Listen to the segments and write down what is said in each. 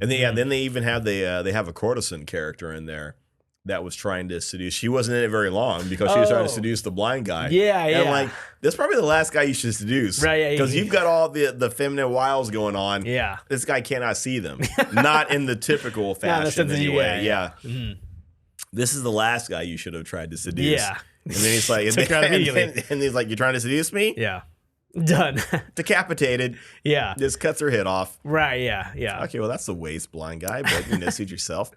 And then they even have they have a courtesan character in there that was trying to seduce. She wasn't in it very long because she was trying to seduce the blind guy. Yeah, and I'm like, that's probably the last guy you should seduce. Right, yeah. Because you've got all the feminine wiles going on. Yeah. This guy cannot see them. Not in the typical fashion anyway. Yeah. Mm-hmm. This is the last guy you should have tried to seduce. Yeah. And then he's like, and he's like, you're trying to seduce me? Yeah. Done. Decapitated. Yeah. Just cuts her head off. Right, yeah, yeah. Okay, well, that's the waste, blind guy, but suit yourself.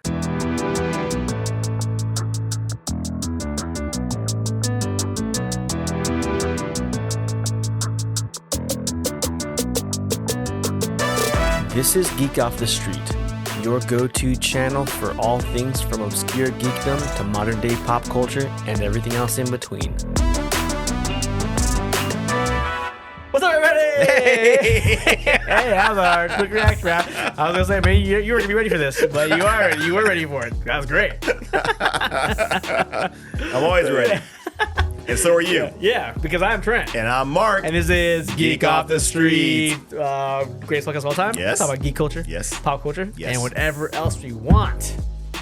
This is Geek Off The Street, your go-to channel for all things from obscure geekdom to modern-day pop culture and everything else in between. What's up, everybody? Hey, that was a quick reaction rap. I was gonna say, man, you were gonna be ready for this, but you were ready for it. That was great. I'm always ready. And so are you. Yeah, because I'm Trent. And I'm Mark. And this is Geek Off The Street. Greatest podcast of all time. Yes. Talk about geek culture. Yes. Pop culture. Yes. And whatever else we want.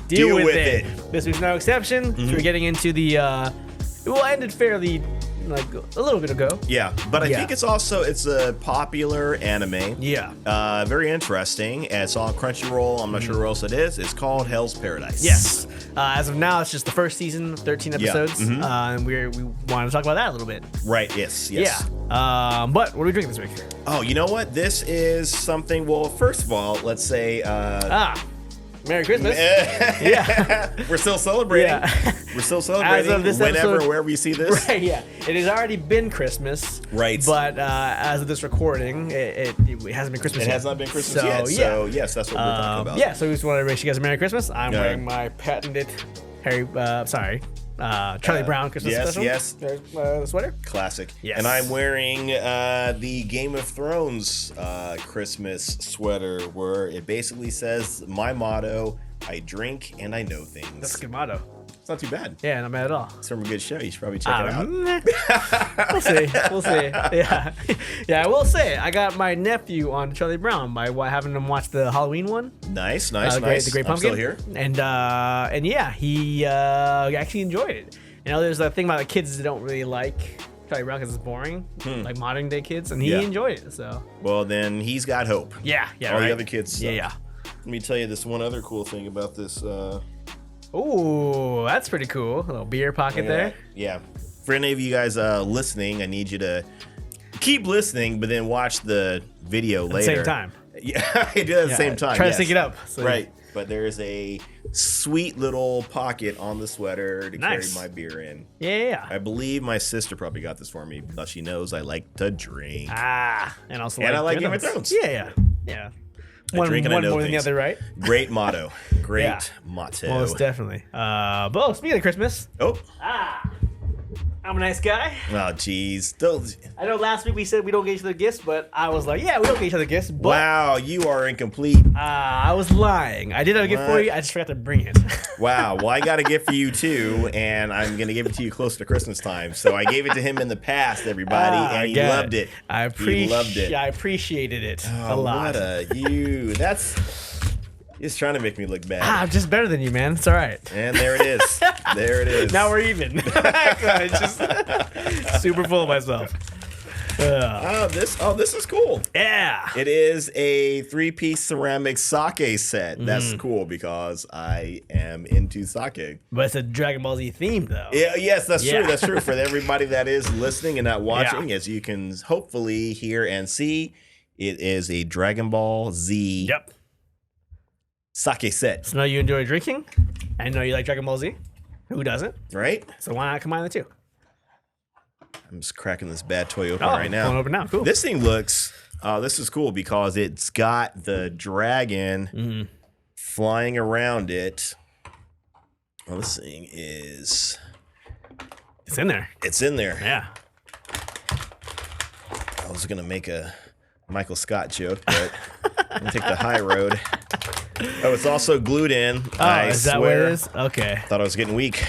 Deal with it. This week's no exception. So we're getting into the, well, ended fairly, like, a little bit ago. Yeah, but I think it's a popular anime. Yeah. Very interesting. And it's on Crunchyroll. I'm not sure where else it is. It's called Hell's Paradise. Yes. As of now, it's just the first season, 13 episodes. Yeah. And we want to talk about that a little bit. Right, yes. Yeah. But what are we drinking this week? Oh, you know what? This is something, well, first of all, let's say... Merry Christmas. Yeah. We're still celebrating. Yeah. We're still celebrating whenever, wherever you see this. Right, yeah. It has already been Christmas. Right. But as of this recording, it hasn't been Christmas yet. It has not been Christmas yet. So, yes, that's what we're talking about. Yeah, so we just want to wish you guys a Merry Christmas. I'm wearing my patented Charlie Brown Christmas special. Yes. Sweater. Classic. Yes. And I'm wearing the Game of Thrones Christmas sweater where it basically says my motto, I drink and I know things. That's a good motto. It's not too bad. Yeah, not bad at all. It's from a good show. You should probably check it out. We'll see. Yeah. Yeah, I will say, I got my nephew on Charlie Brown by having him watch the Halloween one. Nice. The Great Pumpkin. I'm still here. And yeah, he actually enjoyed it. You know, there's a thing about the kids that don't really like Charlie Brown because it's boring, like modern day kids, and he enjoyed it. So. Well, then he's got hope. Yeah. All the other kids suck. Yeah. Let me tell you this one other cool thing about this. Ooh, that's pretty cool. A little beer pocket there. Yeah. For any of you guys listening, I need you to keep listening, but then watch the video later. At the same time. Yeah, I do it at the same time. Try to sync it up. So right. But there's a sweet little pocket on the sweater to carry my beer in. Yeah. I believe my sister probably got this for me because she knows I like to drink. And also I like Game of Thrones. Yeah. One more than the other, right? Great motto. Great motto. Most definitely. But speaking of Christmas. I'm a nice guy. Oh, jeez. I know last week we said we don't get each other gifts, but I was like, yeah, we don't get each other gifts. But wow, you are incomplete. I was lying. I did have a gift for you. I just forgot to bring it. Wow. Well, I got a gift for you, too, and I'm going to give it to you close to Christmas time. So I gave it to him in the past, everybody, and he loved it. He loved it. I appreciated it a lot. He's trying to make me look bad. I'm just better than you, man. It's all right. And there it is. There it is. Now we're even. Just super full of myself. This is cool. Yeah. It is a 3-piece ceramic sake set. That's cool because I am into sake. But it's a Dragon Ball Z theme, though. Yeah, yes, that's true. That's true. For everybody that is listening and not watching, as you can hopefully hear and see, it is a Dragon Ball Z sake set. So now you enjoy drinking. I know you like Dragon Ball Z. Who doesn't? Right? So why not combine the two? I'm just cracking this bad toy open right now. Open now. Cool. This thing looks, this is cool because it's got the dragon flying around it. Well, this thing is... It's in there. It's in there. Yeah. I was going to make a Michael Scott joke, but I'm going to take the high road. Oh, it's also glued in. Oh, is that what it is? Okay. Thought I was getting weak.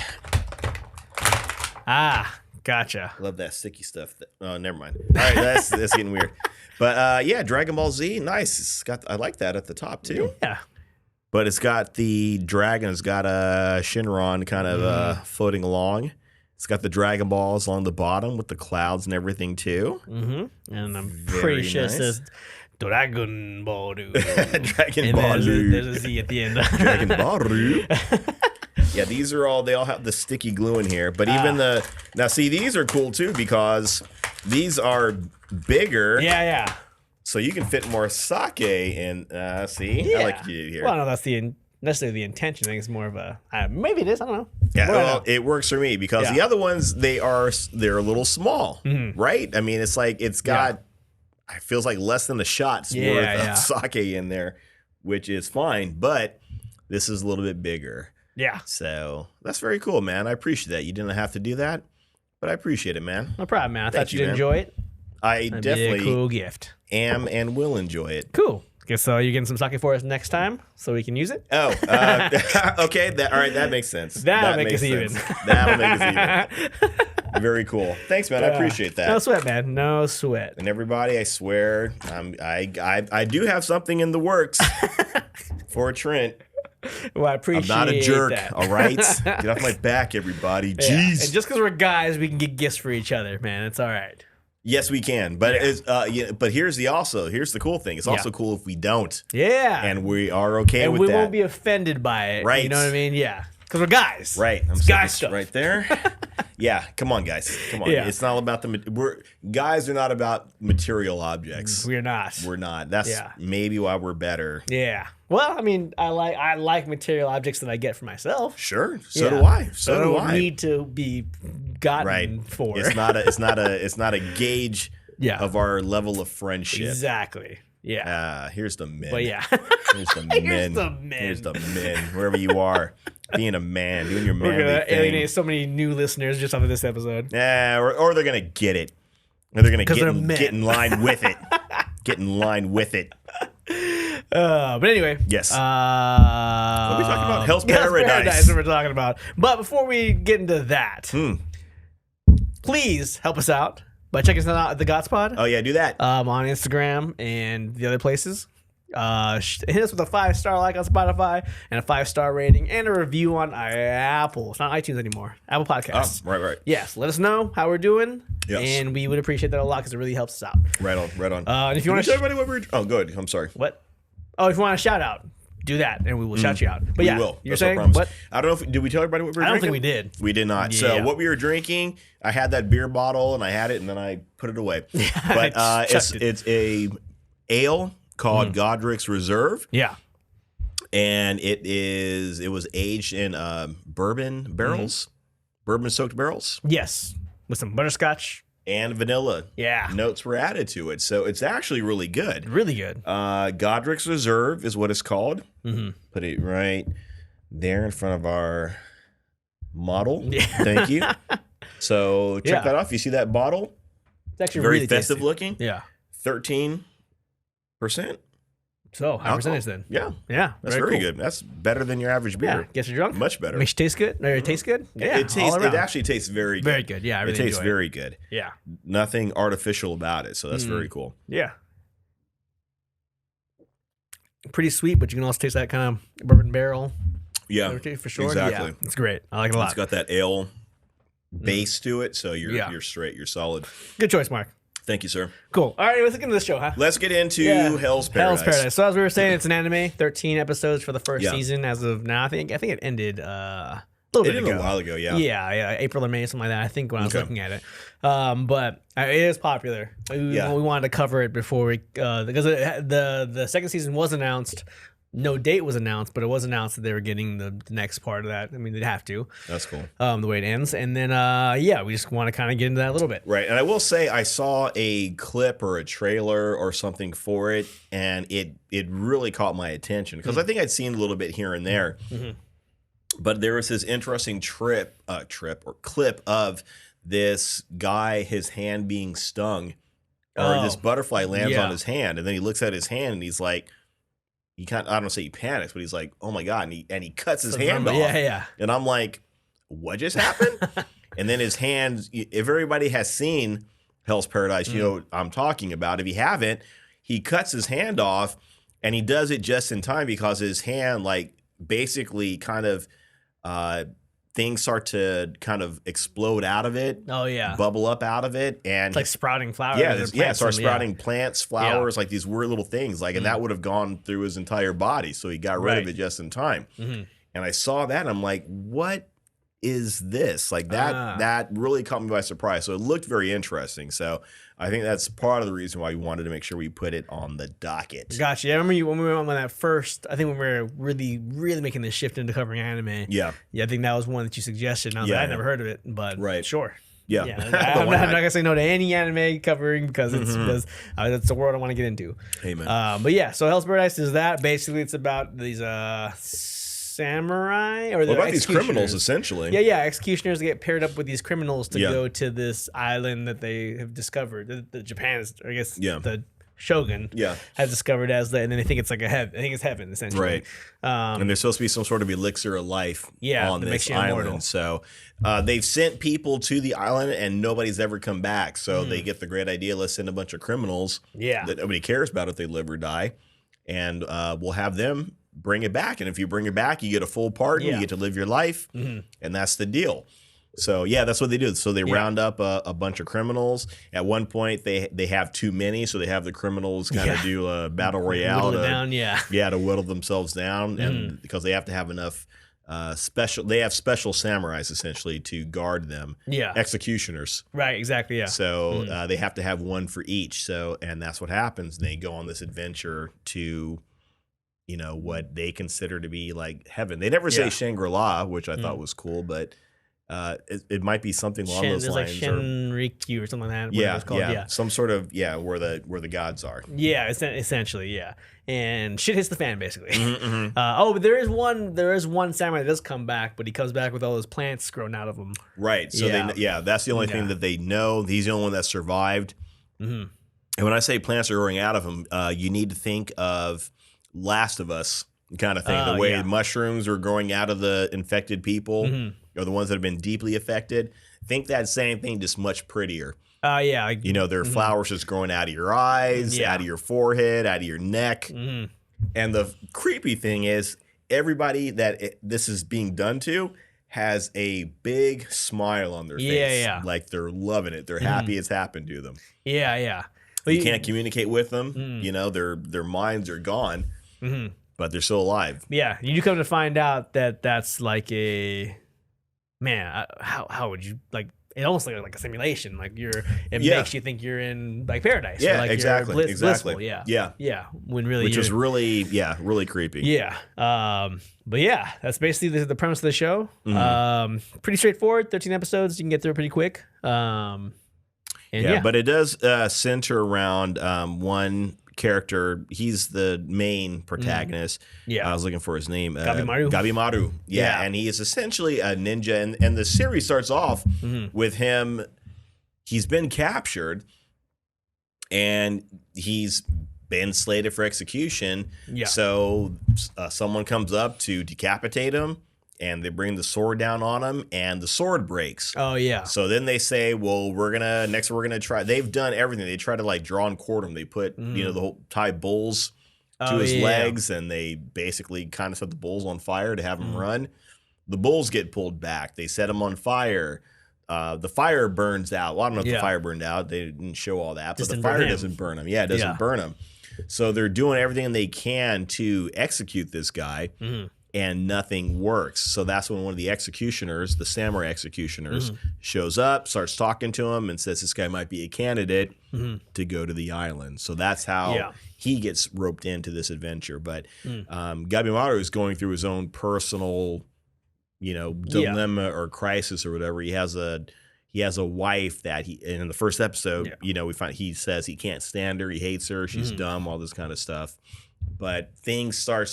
Gotcha. Love that sticky stuff. Oh, never mind. All right, that's getting weird. But yeah, Dragon Ball Z, nice. I like that at the top too. Yeah. But it's got the dragon. It's got a Shinron kind of floating along. It's got the Dragon Balls along the bottom with the clouds and everything too. Mm-hmm. And I'm pretty sure it says Dragon Ball. Dragon Ball. There's a Z at the end. Dragon Ball. Yeah, these are all. They all have the sticky glue in here. But even now, see, these are cool too because these are bigger. Yeah. So you can fit more sake in. See, I like what you did here. Well, no, that's necessarily the intention. I think it's more of a maybe it is. I don't know. Yeah, well, it works for me because the other ones they're a little small, right? I mean, it's like it's got. It feels like less than a shot's worth of sake in there, which is fine. But this is a little bit bigger. Yeah. So that's very cool, man. I appreciate that. You didn't have to do that, but I appreciate it, man. No problem, man. I thought you'd enjoy it. That'd definitely be a cool gift. Am and will enjoy it. Cool. Guess so. You're getting some sake for us next time, so we can use it. Oh, okay. All right, that makes sense. That'll make us even. That'll make us even. Very cool. Thanks, man. I appreciate that. No sweat, man. No sweat. And everybody, I swear, I do have something in the works for Trent. Well, I appreciate I'm not a jerk, that. all right? Get off my back, everybody. Jeez. Yeah. And just because we're guys, we can get gifts for each other, man. It's all right. Yes, we can. But but here's the cool thing. It's also cool if we don't. Yeah. And we are okay with that. And we won't be offended by it. Right. You know what I mean? Yeah. Because we're guys. Right. It's guy stuff. Right there. Yeah. Come on, guys. Come on. Yeah. It's not about guys are not about material objects. We're not. We're not. That's maybe why we're better. Yeah. Well, I mean, I like material objects that I get for myself. Sure. So do I. So do I. Don't need to be gotten for. It's not a gauge of our level of friendship. Exactly. Yeah. Here's the men. But yeah. Here's the men. Here's the men. Wherever you are. Being a man, doing your manly thing. We're gonna alienate so many new listeners just off of this episode. Yeah, or they're gonna get it. Or they're gonna get in line with it. Get in line with it. But anyway. Yes. What are we talking about? Hell's Paradise. Paradise what we're talking about. But before we get into that, please help us out by checking us out at the Godspod. Oh yeah, do that. On Instagram and the other places. Hit us with a 5-star like on Spotify and a 5-star rating and a review on Apple. It's not iTunes anymore. Apple Podcasts. Oh, right. Yes. Let us know how we're doing. Yes. And we would appreciate that a lot because it really helps us out. Right on. And if you want to talk about what we're good. I'm sorry. What? Oh, if you want to shout out, do that and we will shout you out. But we will. You're saying what? I don't know if did we tell everybody what we were drinking? I don't think we did. We did not. Yeah. So what we were drinking, I had that beer bottle and I had it and then I put it away. But it's a ale called Godric's Reserve. Yeah. And it was aged in bourbon barrels, bourbon soaked barrels. Yes. With some butterscotch. And vanilla. Yeah. Notes were added to it. So it's actually really good. Really good. Godric's Reserve is what it's called. Mm-hmm. Put it right there in front of our model. Yeah. Thank you. So check that off. You see that bottle? It's actually very really festive tasty. looking. Yeah. 13%. So high percentage then. Yeah. Yeah. That's very good. That's better than your average beer. Yeah. Gets you drunk. Much better. Makes you taste good. Or it tastes good. Yeah. It actually tastes very good. Very good. Yeah. I really it tastes enjoy very good. Yeah. Nothing artificial about it. So that's very cool. Yeah. Pretty sweet, but you can also taste that kind of bourbon barrel. Yeah. For sure. Exactly. Yeah, it's great. I like it a lot. It's got that ale base to it. So you're straight. You're solid. Good choice, Mark. Thank you, sir. Cool. All right, let's get into the show, huh? Let's get into Hell's Paradise. Hell's Paradise. So as we were saying, it's an anime. 13 episodes for the first season as of now. I think it ended a little bit ago. A while ago, yeah. Yeah, April or May, something like that. I think when I was looking at it. But it is popular. We wanted to cover it before we because the second season was announced. No date was announced, but it was announced that they were getting the next part of that. I mean, they'd have to. That's cool. The way it ends. And then, we just want to kind of get into that a little bit. Right. And I will say I saw a clip or a trailer or something for it, and it really caught my attention because I think I'd seen a little bit here and there. Mm-hmm. But there was this interesting clip of this guy, his hand being stung, or this butterfly lands on his hand, and then he looks at his hand and he's like, I don't say he panics, but he's like, oh my God. And he cuts his hand off. Yeah. And I'm like, what just happened? And then his hand, if everybody has seen Hell's Paradise, you know what I'm talking about. If you haven't, he cuts his hand off And he does it just in time because his hand, like, basically kind of things start to kind of explode out of it. Oh yeah, bubble up out of it, and it's like sprouting flowers. Yeah, start sprouting plants, flowers, like these weird little things, like, and that would have gone through his entire body. So he got rid of it just in time. And I saw that, and I'm like, what is this? Like that really caught me by surprise. So it looked very interesting. So I think that's part of the reason why we wanted to make sure we put it on the docket. Gotcha. Yeah, I remember when we were on that first, I think when we were really, really making this shift into covering anime. Yeah, I think that was one that you suggested. And I was like, I'd never heard of it, but sure. Yeah. I'm not gonna say no to any anime covering because it's because that's the world I want to get into. Amen. But yeah, so Hell's Paradise is that. Basically, it's about these samurai or about these criminals, essentially. Yeah, executioners get paired up with these criminals to go to this island that they have discovered. The Japan is, I guess, the shogun has discovered as that, and then they think it's like I think it's heaven, essentially. Right. And there's supposed to be some sort of elixir of life on this island. Immortal. So they've sent people to the island, and nobody's ever come back. So they get the great idea, let's send a bunch of criminals that nobody cares about if they live or die, and we'll have them bring it back. And if you bring it back, you get a full pardon, you get to live your life, and that's the deal. So that's what they do. So they round up a bunch of criminals. At one point, they have too many, so they have the criminals kind of do a battle royale to whittle themselves down, and because they have to have enough special samurais essentially to guard them. Executioners. Right. Exactly. Yeah. So they have to have one for each. So, and that's what happens. They go on this adventure to, what they consider to be like heaven. They never say Shangri-La, which I thought was cool, but it might be something along those lines. Like Shinrikyo or something like that. It's called. Some sort of where the gods are. Yeah, essentially, and shit hits the fan basically. But there is one samurai that does come back, but he comes back with all those plants growing out of him. Right. So that's the only thing that they know. He's the only one that survived. And when I say plants are growing out of him, you need to think of Last of Us kind of thing. The way mushrooms are growing out of the infected people, or the ones that have been deeply affected. Think that same thing, just much prettier. There are flowers just growing out of your eyes, out of your forehead, out of your neck. And the creepy thing is, everybody that this is being done to has a big smile on their face. Like they're loving it. They're happy it's happened to them. Well, you can't communicate with them. Their minds are gone. But they're still alive. Yeah, you do come to find out that that's like a how would you like? It almost like a simulation. Like it makes you think you're in like paradise. Yeah, like exactly. Blissful. Yeah. When really, which is really creepy. Yeah. But yeah, that's basically the premise of the show. Pretty straightforward. 13 episodes. You can get through it pretty quick. But it does center around one character. He's the main protagonist. I was looking for his name. Gabimaru. Yeah, and he is essentially a ninja. And the series starts off with him. He's been captured, and he's been slated for execution. So someone comes up to decapitate him, and they bring the sword down on him, and the sword breaks. So then they say, well, we're gonna try. They've done everything. They try to like draw and quarter him. They put the whole tie bulls to his legs, and they basically kind of set the bulls on fire to have him run. The bulls get pulled back. They set him on fire. The fire burns out. Well, I don't know if the fire burned out. They didn't show all that, but the fire doesn't burn him. Yeah, it doesn't burn him. So they're doing everything they can to execute this guy. And nothing works. So that's when one of the executioners, the samurai executioners, shows up, starts talking to him, and says this guy might be a candidate to go to the island. So that's how he gets roped into this adventure. But Gabimaru is going through his own personal, dilemma or crisis or whatever. He has a wife that in the first episode, we find he says he can't stand her, he hates her, she's dumb, all this kind of stuff. But things start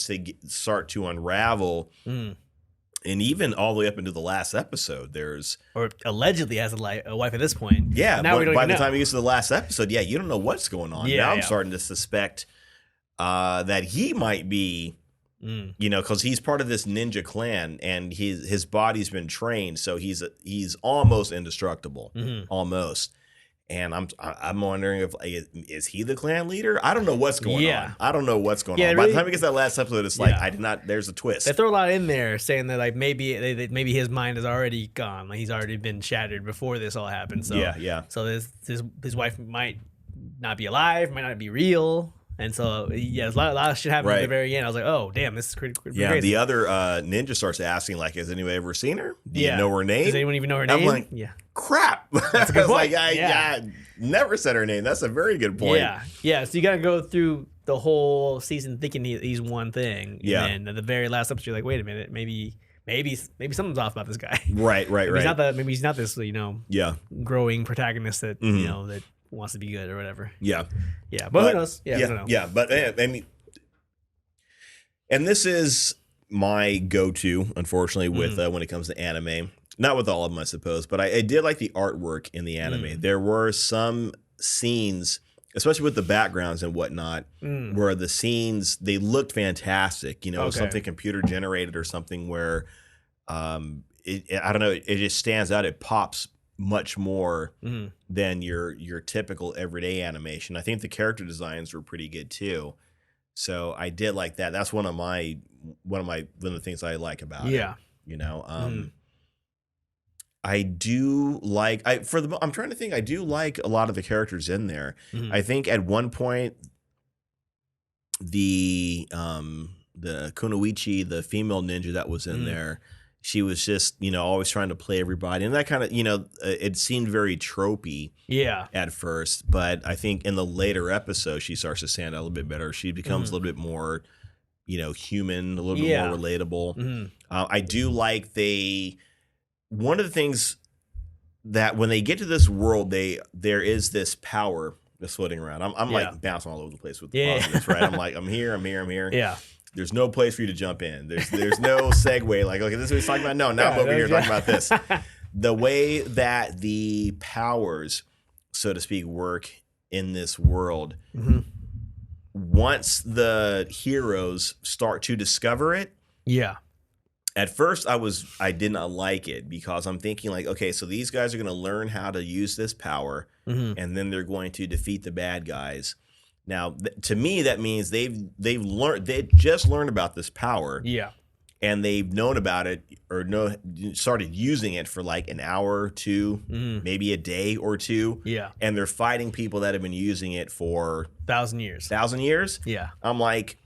to unravel, and even all the way up into the last episode, or allegedly has a wife at this point. Yeah, now by the time he gets to the last episode, you don't know what's going on. Now I'm starting to suspect that he might be, because he's part of this ninja clan, and his body's been trained, so he's almost indestructible, almost. And I'm wondering if is he the clan leader? I don't know what's going on. I don't know what's going on. By the time he gets that last episode, it's like I did not. There's a twist. They throw a lot in there, saying that like maybe his mind is already gone, like he's already been shattered before this all happened. So So his wife might not be alive, might not be real. And so, there's a lot of shit happening at the very end. I was like, oh, damn, this is pretty crazy. The other ninja starts asking, like, has anyone ever seen her? Do you know her name? Does anyone even know her name? I'm like, crap. That's a good point. I never said her name. That's a very good point. Yeah. So you got to go through the whole season thinking he's one thing. And then at the very last episode, you're like, wait a minute, maybe something's off about this guy. Right. Maybe he's not this, growing protagonist that, that wants to be good or whatever. But who knows? I don't know. But I mean, and this is my go-to, unfortunately, with when it comes to anime. Not with all of them, I suppose, but I did like the artwork in the anime. There were some scenes, especially with the backgrounds and whatnot, where the scenes, they looked fantastic. Something computer generated or something where I don't know, it just stands out. It pops much more than your typical everyday animation. I think the character designs were pretty good too. So I did like that. That's one of the things I like about it. I do like I'm trying to think. I do like a lot of the characters in there. I think at one point the Kunoichi, the female ninja that was in there, she was just, always trying to play everybody. And that kind of, it seemed very tropey at first. But I think in the later episodes, she starts to stand out a little bit better. She becomes a little bit more, human, a little bit more relatable. I do like one of the things that when they get to this world, there is this power that's floating around. I'm like bouncing all over the place with the positives, right? I'm like, I'm here. Yeah. There's no place for you to jump in. There's no segue. Like, okay, this is what he's talking about. No, now I'm over here talking about this. The way that the powers, so to speak, work in this world, once the heroes start to discover it, at first I did not like it because I'm thinking like, okay, so these guys are going to learn how to use this power, and then they're going to defeat the bad guys. Now, to me, that means they just learned about this power, and they've known about it or started using it for like an hour or two, maybe a day or two, and they're fighting people that have been using it for 1,000 years. 1,000 years, yeah. I'm like,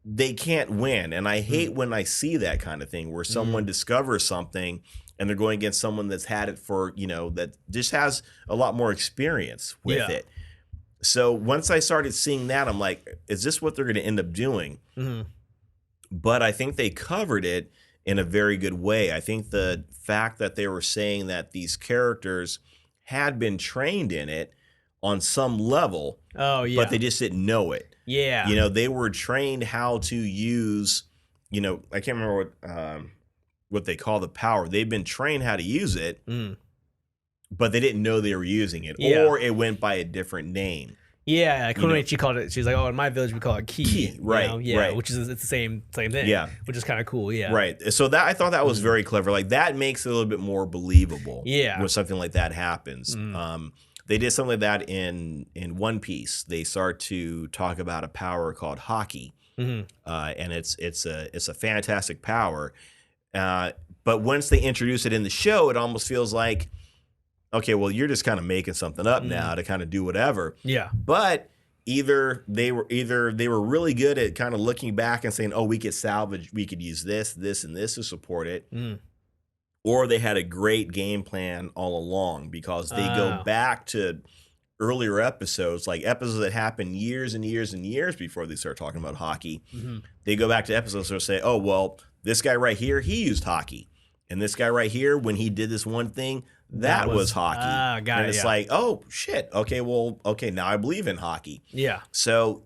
they can't win, and I hate when I see that kind of thing where someone discovers something and they're going against someone that's had it for that just has a lot more experience with it. So once I started seeing that, I'm like, is this what they're going to end up doing? But I think they covered it in a very good way. I think the fact that they were saying that these characters had been trained in it on some level, but they just didn't know it. Yeah. They were trained how to use, I can't remember what they call the power. They've been trained how to use it. But they didn't know they were using it, or it went by a different name. Yeah, Kunoichi called it. She's like, "Oh, in my village we call it ki." Right? Right. Which is it's the same thing. Yeah, which is kind of cool. Yeah, right. So I thought that was very clever. Like that makes it a little bit more believable. Yeah, when something like that happens. They did something like that in One Piece. They start to talk about a power called haki, and it's a fantastic power. But once they introduce it in the show, it almost feels like, okay, well, you're just kind of making something up now to kind of do whatever. Yeah. But either they were really good at kind of looking back and saying, oh, we could salvage, we could use this, and this to support it. Or they had a great game plan all along because they go back to earlier episodes, like episodes that happened years and years and years before they start talking about hockey. They go back to episodes that say, oh, well, this guy right here, he used hockey. And this guy right here, when he did this one thing, that was hockey. Got and it's like, oh, shit. Okay, now I believe in hockey. Yeah. So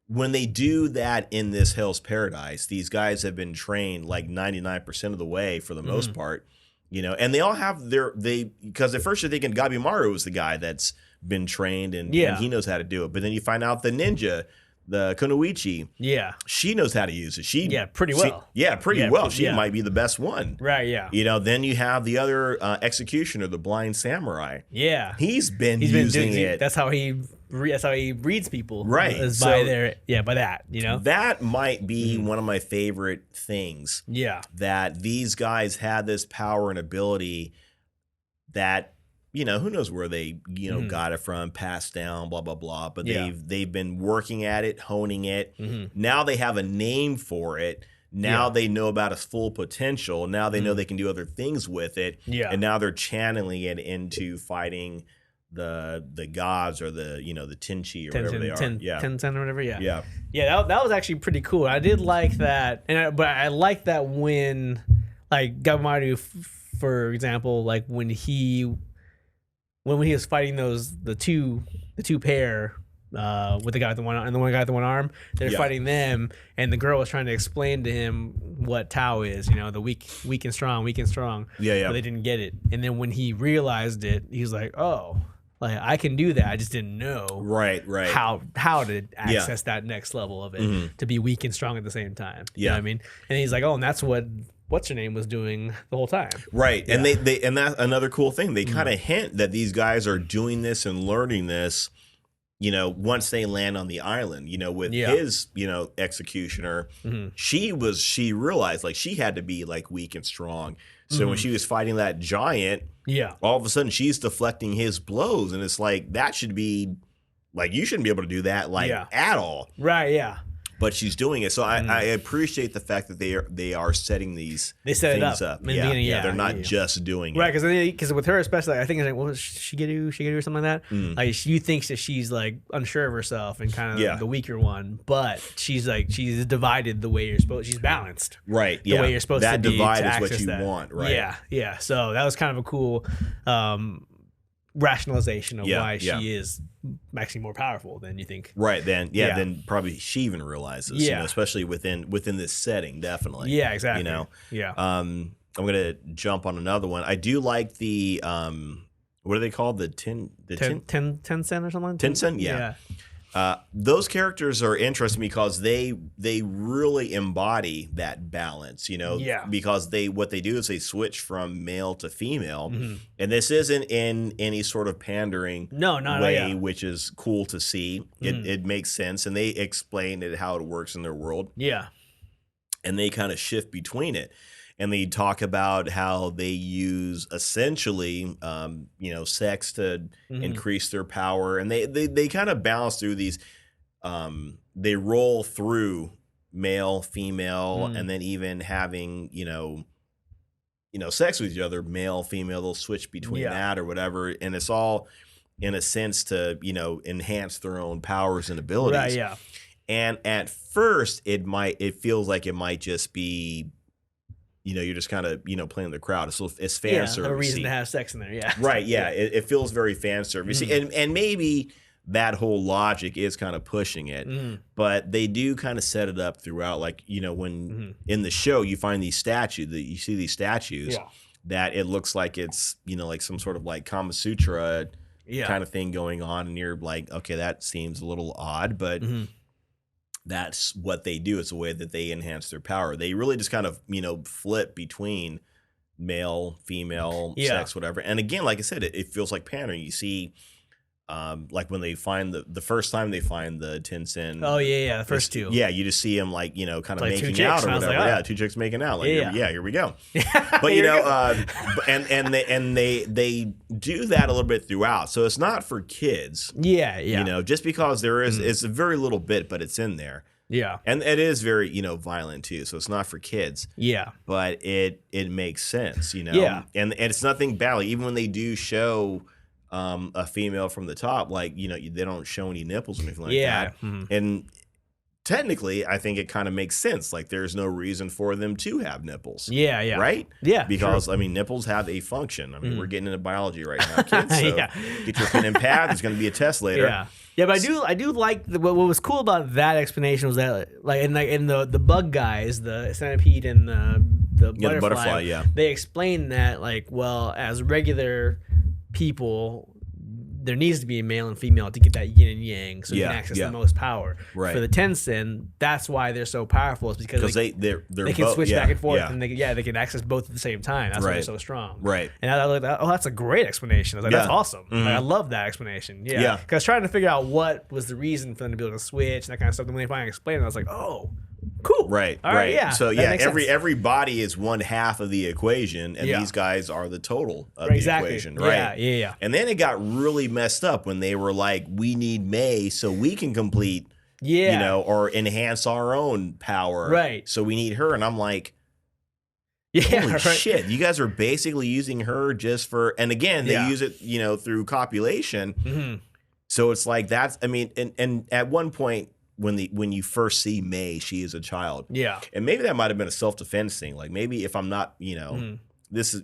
when they do that in this Hell's Paradise, these guys have been trained like 99% of the way for the most part, and they all have because at first you're thinking Gabimaru is the guy that's been trained and he knows how to do it. But then you find out the ninja the Kunoichi. Yeah. She knows how to use it. Pretty well. Pretty well. She might be the best one. Right, yeah. Then you have the other executioner, the blind samurai. Yeah. He's been using it. That's how he reads people. Right. Is by that, That might be one of my favorite things. Yeah. That these guys had this power and ability that who knows where they, got it from, passed down, blah, blah, blah. But they've been working at it, honing it. Now they have a name for it. Now they know about its full potential. Now they know they can do other things with it. Yeah. And now they're channeling it into fighting the gods or the Tenchi or whatever they are. Tencent or whatever, Yeah. Yeah, that was actually pretty cool. I did like that. But I like that when, like, Gabamaru, for example, like when he was fighting the two pair with the guy with the one and the one guy with the one arm, they're fighting them, and the girl was trying to explain to him what Tao is, the weak and strong. Yeah. But they didn't get it, and then when he realized it, he was like, oh, like I can do that. I just didn't know right how to access that next level of it to be weak and strong at the same time. You know what I mean? And he's like, oh, and that's what's her name was doing the whole time. Right. Yeah. And and that's another cool thing. They kind of hint that these guys are doing this and learning this, once they land on the island, with his, executioner, she realized like she had to be like weak and strong. So when she was fighting that giant, all of a sudden she's deflecting his blows. And it's like, that should be like, you shouldn't be able to do that at all. Right. Yeah. But she's doing it, so I appreciate the fact that they are setting these things up. They're not just doing it, right? Because with her especially, I think it's like, what was Shigeru or something like that. Like you thinks that she's like unsure of herself and kind of the weaker one, but she's divided the way you're supposed. She's balanced, right? The way you're supposed to be. That divide is what you want, right? Yeah. So that was kind of a cool rationalization of why she is actually more powerful than you think. Right, then probably she even realizes, especially within this setting, definitely. Yeah, exactly. I'm gonna jump on another one. I do like the what are they called? The Tencent or something? Tencent, yeah. Those characters are interesting because they really embody that balance, because what they do is they switch from male to female, and this isn't in any sort of pandering way, which is cool to see. It makes sense, and they explain how it works in their world. Yeah, and they kind of shift between it. And they talk about how they use essentially, sex to increase their power, and they kind of balance through these. They roll through male, female, and then even having sex with each other, male, female. They'll switch between that or whatever, and it's all in a sense to enhance their own powers and abilities. Right. Yeah. And at first, it feels like it might just be. You're just kind of, playing the crowd. It's fan service. A reason to have sex in there, yeah. Right, yeah. It feels very fan service. And maybe that whole logic is kind of pushing it. But they do kind of set it up throughout. Like, when in the show you find these statues, you see these statues that it looks like it's, like some sort of like Kama Sutra kind of thing going on. And you're like, okay, that seems a little odd, but... That's what they do. It's a way that they enhance their power. They really just kind of, flip between male, female, sex, whatever. And again, like I said, it feels like pandering. You see, like when they find the first time they find the Tencent. Oh, yeah, the first two. Yeah, you just see them like, kind of like making out or whatever. Yeah, two chicks making out. Like, here we go. But, and they do that a little bit throughout. So it's not for kids. Yeah. Just because there is, it's a very little bit, but it's in there. Yeah. And it is very, violent too. So it's not for kids. Yeah. But it makes sense, Yeah. And it's nothing bad. Like, even when they do show a female from the top, like, they don't show any nipples or anything like that. And technically, I think it kind of makes sense. Like, there's no reason for them to have nipples. Yeah. Right? Yeah. Because, nipples have a function. We're getting into biology right now, kids. So get your pen and pad. There's going to be a test later. Yeah, but I do like what was cool about that explanation was that like in the bug guys, the centipede and the butterfly, they explain that like, well, as regular people, there needs to be a male and female to get that yin and yang, so you can access the most power. Right. For the Tenzin, that's why they're so powerful. Is because they can switch back and forth, and they can access both at the same time. That's why they're so strong. Right. And I was like, oh, that's a great explanation. I was like, that's awesome. Like, I love that explanation. Yeah. Because I was trying to figure out what was the reason for them to be able to switch and that kind of stuff. And when they finally explained it, I was like, oh, cool. Right. All right. Yeah. So every body is one half of the equation, and these guys are the total of the equation. Right. Yeah. And then it got really messed up when they were like, we need May so we can complete, or enhance our own power. Right. So we need her. And I'm like, holy shit, you guys are basically using her just for, and again, they use it, through copulation. Mm-hmm. So it's like that's, I mean, and at one point when you first see May, she is a child. Yeah. And maybe that might have been a self-defense thing. Like maybe if I'm not, this is,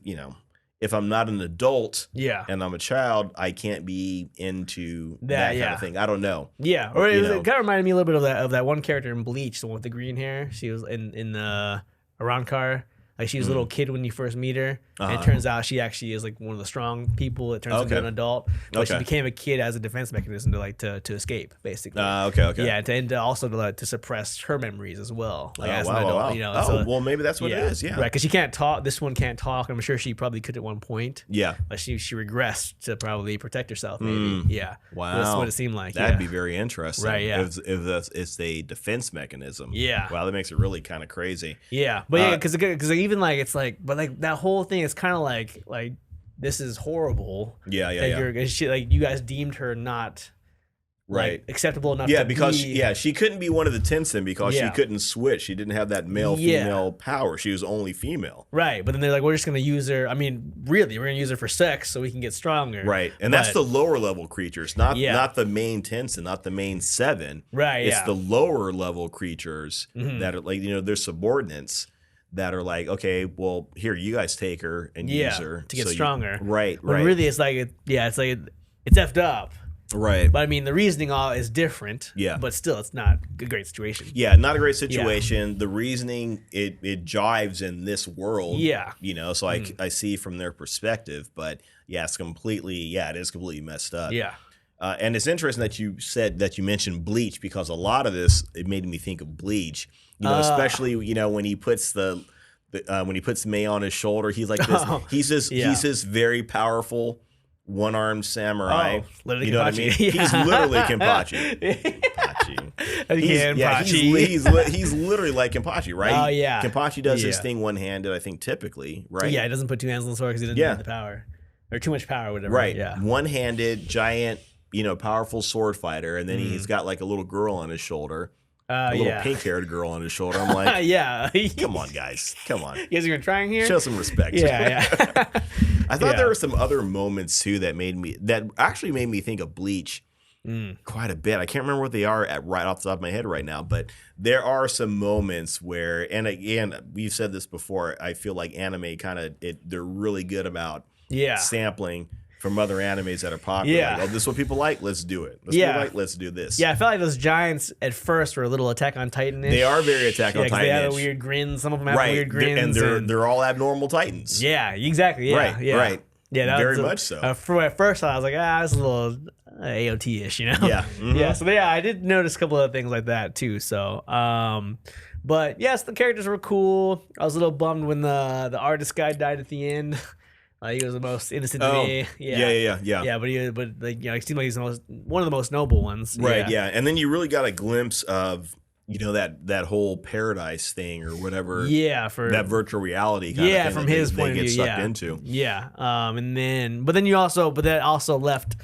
if I'm not an adult and I'm a child, I can't be into that kind of thing. I don't know. Yeah. Or it kind of reminded me a little bit of that one character in Bleach, the one with the green hair. She was in the Arankar. Like she was a little kid when you first meet her, and it turns out she actually is like one of the strong people. It turns into an adult, but she became a kid as a defense mechanism to escape, basically. Okay. Yeah, and also to suppress her memories as well, like as an adult. Wow. Well, maybe that's what it is. Yeah, right. Because she can't talk. This one can't talk. I'm sure she probably could at one point. Yeah, but she regressed to probably protect herself. Maybe. Yeah. Wow. That's what it seemed like. That'd be very interesting. Right. Yeah. If it's a defense mechanism. Yeah. Wow, that makes it really kind of crazy. Yeah, but because even like it's like. But like that whole thing is kind of like this is horrible. Yeah. Like you guys deemed her not acceptable enough. Yeah, because she couldn't be one of the Tenzin because she couldn't switch. She didn't have that male female power. She was only female. Right, but then they're like, we're just gonna use her. I mean, really, we're gonna use her for sex so we can get stronger. Right, and that's the lower level creatures, not the main Tenzin, not the main 7. Right, it's the lower level creatures that are like they're subordinates. That are like, okay, well, here, you guys take her and use her to get stronger. Right. When really, it's like, it's effed up. Right. But I mean, the reasoning all is different. Yeah. But still, it's not a great situation. Yeah, not a great situation. Yeah. The reasoning, it jives in this world. Yeah. So I see from their perspective, but it is completely messed up. Yeah. And it's interesting that you mentioned Bleach because a lot of this, it made me think of Bleach. Especially when he puts when he puts May on his shoulder, he's like this. He's this very powerful one-armed samurai. Literally you know what I mean? He's literally Kenpachi. He's literally like Kenpachi, right? Oh yeah. Kenpachi does his thing one-handed, I think, typically, right? Yeah, he doesn't put two hands on the sword because he doesn't have the power or too much power, whatever. Right. Yeah. One-handed, giant, powerful sword fighter, and then he's got like a little girl on his shoulder. A little pink-haired girl on his shoulder. I'm like, come on, guys. Come on. You guys are trying here? Show some respect. Yeah. I thought there were some other moments, too, that actually made me think of Bleach quite a bit. I can't remember what they are right off the top of my head right now, but there are some moments where, and again, we've said this before, I feel like anime they're really good about sampling from other animes that are popular. Yeah. Like, this is what people like, let's do it. Let's do this. Yeah, I felt like those giants at first were a little Attack on Titan-ish. They are very Attack on Titan-ish. They had a weird grin. Some of them have weird grins. And they're all abnormal Titans. Yeah, exactly. Yeah, Right. Yeah, that very much so. At first, I was like, it's a little AOT-ish, Yeah. Mm-hmm. Yeah. So I did notice a couple of things like that too. So, but yes, the characters were cool. I was a little bummed when the artist guy died at the end. He was the most innocent to me. Yeah. Yeah, but it seemed like he's one of the most noble ones. Right. Yeah. And then you really got a glimpse of that whole paradise thing or whatever. Yeah, for that virtual reality. Kind of thing from his point of view. Sucked into. Yeah. But that also left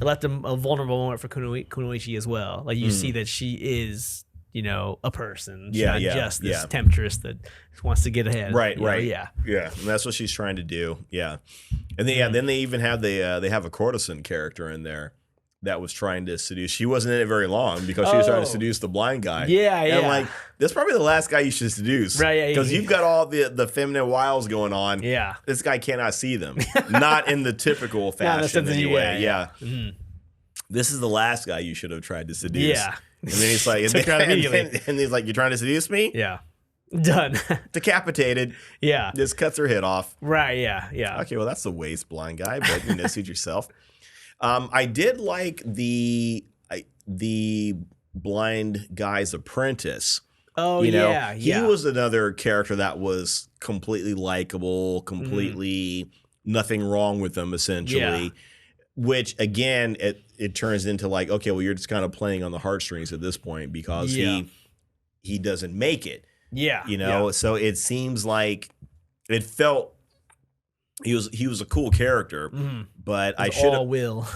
a vulnerable moment for Kunoichi as well. Like you see that she is. A person. She's not just this temptress that wants to get ahead. Right. Yeah. And that's what she's trying to do. Yeah. And then they even have they have a courtesan character in there that was trying to seduce. She wasn't in it very long because she was trying to seduce the blind guy. Yeah. And I'm like, that's probably the last guy you should seduce. Right. Yeah. Because you've got all the feminine wiles going on. Yeah. This guy cannot see them. Not in the typical fashion anyway. Yeah. Mm-hmm. This is the last guy you should have tried to seduce. Yeah. And then he's like, and he's like, you're trying to seduce me? Yeah. Done. Decapitated. Yeah. Just cuts her head off. Right. Yeah. Okay, well, that's the waste, blind guy, but suit yourself. I did like the blind guy's apprentice. Oh, yeah. He was another character that was completely likable, completely nothing wrong with him, essentially. Yeah. Which, again, it turns into like, okay, well, you're just kind of playing on the heartstrings at this point because he doesn't make it. Yeah. So it seems like it felt he was a cool character, but I should have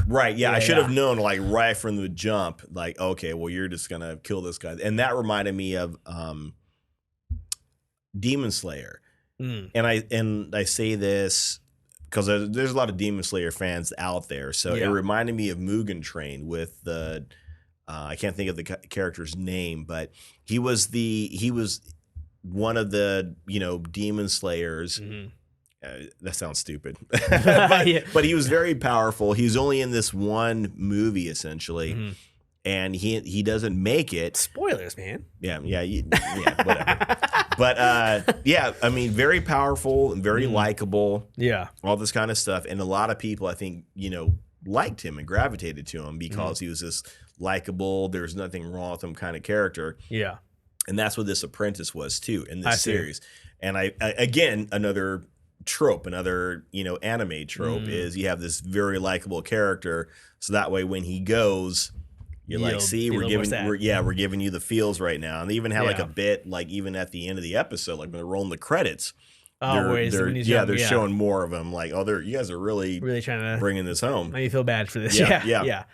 right. Yeah, I should have known like right from the jump, like, okay, well, you're just gonna kill this guy, and that reminded me of Demon Slayer, and I say this because there's a lot of Demon Slayer fans out there, so it reminded me of Mugen Train with the I can't think of the character's name, but he was one of the Demon Slayers. That sounds stupid, but he was very powerful. He's only in this one movie essentially, and he doesn't make it. Spoilers, man. Yeah, whatever. But I mean, very powerful and very likable. Yeah, all this kind of stuff, and a lot of people I think liked him and gravitated to him because he was this likable. There's nothing wrong with him kind of character. Yeah, and that's what this apprentice was too in this series. And I again another trope, another anime trope is you have this very likable character, so that way when he goes, you're like, see, we're giving you the feels right now. And they even had like a bit, like even at the end of the episode, like when they're rolling the credits, they're showing more of him. Like, you guys are really trying to bringing this home. Make you feel bad for this. Yeah.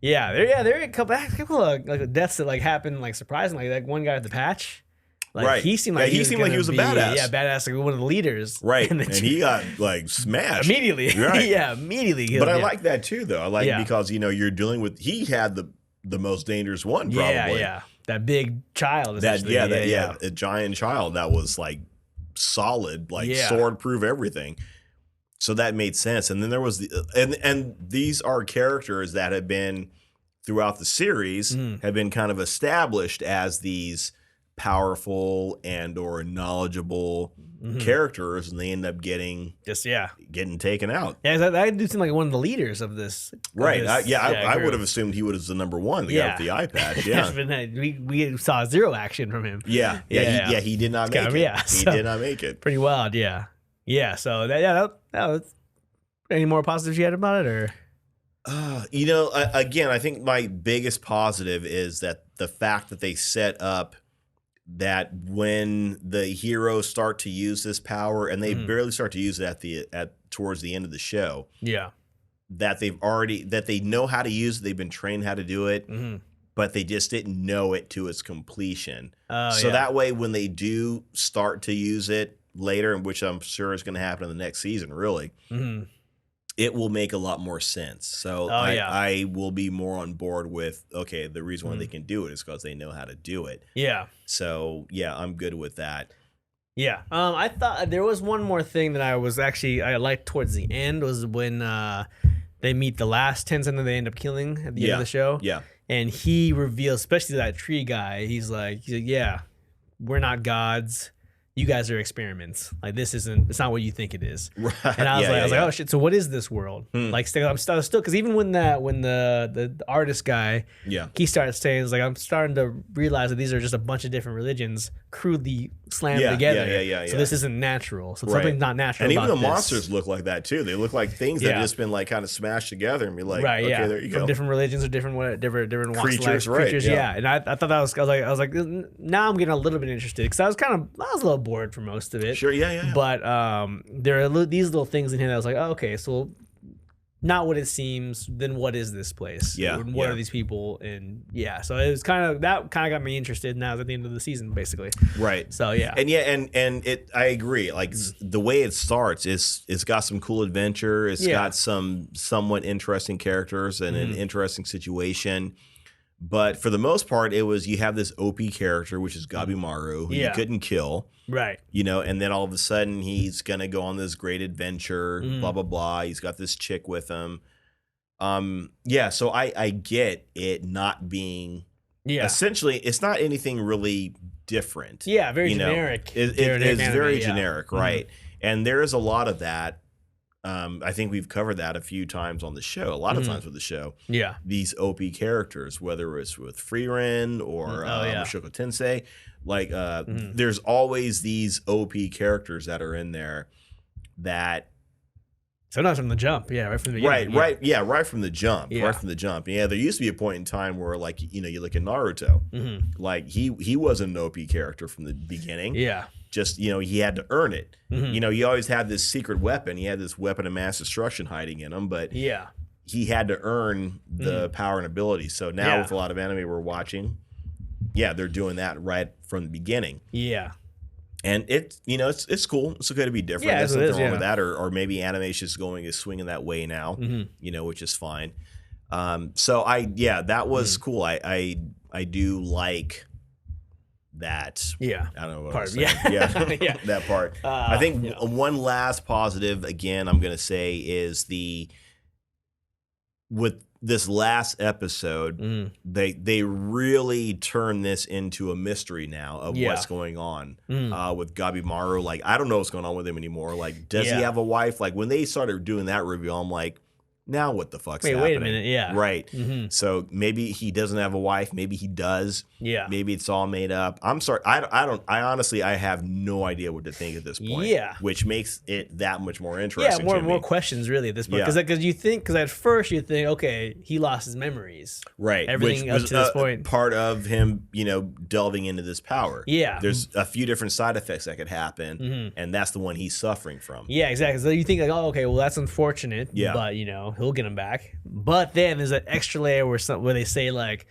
There are a couple of like deaths that like happened like surprisingly. Like one guy with the patch. Like, right. He seemed like he was a badass. Yeah, badass, like one of the leaders. Right. And he got like smashed. Immediately. Right. Yeah, immediately killed. But I like that too, though. I like because, you're dealing with, he had the most dangerous one, probably. Yeah. That big child. A giant child that was like solid, like sword-proof everything. So that made sense. And then there was and these are characters that have been throughout the series have been kind of established as these powerful and or knowledgeable characters, and they end up getting taken out. Yeah, I do seem like one of the leaders of this. Right. I would have assumed he was the number one, the guy with the eye patch. Yeah. we saw zero action from him. Yeah. He did not make it. He did not make it. Pretty wild. Yeah. Yeah. So that was, any more positives you had about it, or? Again, I think my biggest positive is that the fact that they set up that when the heroes start to use this power, and they barely start to use it towards the end of the show. Yeah. That they know how to use it, they've been trained how to do it, but they just didn't know it to its completion. That way when they do start to use it later, which I'm sure is going to happen in the next season, really. It will make a lot more sense. So I will be more on board with, okay, the reason why they can do it is because they know how to do it. Yeah. So, I'm good with that. Yeah. I thought there was one more thing that I liked towards the end was when they meet the last Tenzin that they end up killing at the end of the show. Yeah. And he reveals, especially that tree guy, he's like, yeah, we're not gods. You guys are experiments. Like it's not what you think it is. Right. And I was like, oh shit. So what is this world? Like I'm still because even when the artist guy, he started saying, it's like, I'm starting to realize that these are just a bunch of different religions crudely slammed together. So this isn't natural. So something's not natural. And even the monsters look like that too. They look like things that have just been like kind of smashed together and be like, okay, there you go. From different religions or different creatures, creatures. Yeah. And I thought that I was like, now I'm getting a little bit interested because I was a little bored for most of it. Sure, yeah. But there are these little things in here that I was like, oh, okay, so not what it seems, then what is this place? Yeah. What are these people? And so it was kind of got me interested now at the end of the season, basically. Right. So and I agree. Like the way it starts, it's got some cool adventure. It's got some somewhat interesting characters and an interesting situation. But for the most part, it was you have this OP character, which is Gabimaru, who you couldn't kill. Right. And then all of a sudden he's going to go on this great adventure, blah, blah, blah. He's got this chick with him. So I get it not being essentially, it's not anything really different. Yeah, very generic. It's very generic, right? And there is a lot of that I think we've covered that a few times on the show, a lot of times with the show. Yeah. These OP characters, whether it's with Frieren or Mushoku Tensei, like there's always these OP characters that are in there that. Sometimes from the jump, right from the beginning. Right from the jump, right from the jump. Yeah, there used to be a point in time where, like, you look at Naruto, like he wasn't an OP character from the beginning. Yeah, just he had to earn it. He always had this secret weapon. He had this weapon of mass destruction hiding in him, but he had to earn the power and ability. So now with a lot of anime we're watching, they're doing that right from the beginning. Yeah. And it's cool. It's okay to be different. There's nothing wrong with that, or maybe animation's swinging that way now. Which is fine. So that was cool. I do like that. Yeah, I don't know what part. That part. I think one last positive again I'm gonna say is with this last episode, they really turn this into a mystery now of what's going on with Gabimaru. Like, I don't know what's going on with him anymore. Like, does he have a wife? Like, when they started doing that reveal, I'm like, now what the fuck's happening? Wait a minute, right. So maybe he doesn't have a wife. Maybe he does. Yeah. Maybe it's all made up. I'm sorry. I honestly have no idea what to think at this point. Yeah. Which makes it that much more interesting. Yeah, more questions really at this point. Because at first you think, okay, he lost his memories. Right. Everything which up was to this point. Part of him, delving into this power. Yeah. There's a few different side effects that could happen, and that's the one he's suffering from. Yeah, exactly. So you think like, oh, okay, well that's unfortunate. Yeah. But he'll get him back. But then there's an extra layer where they say like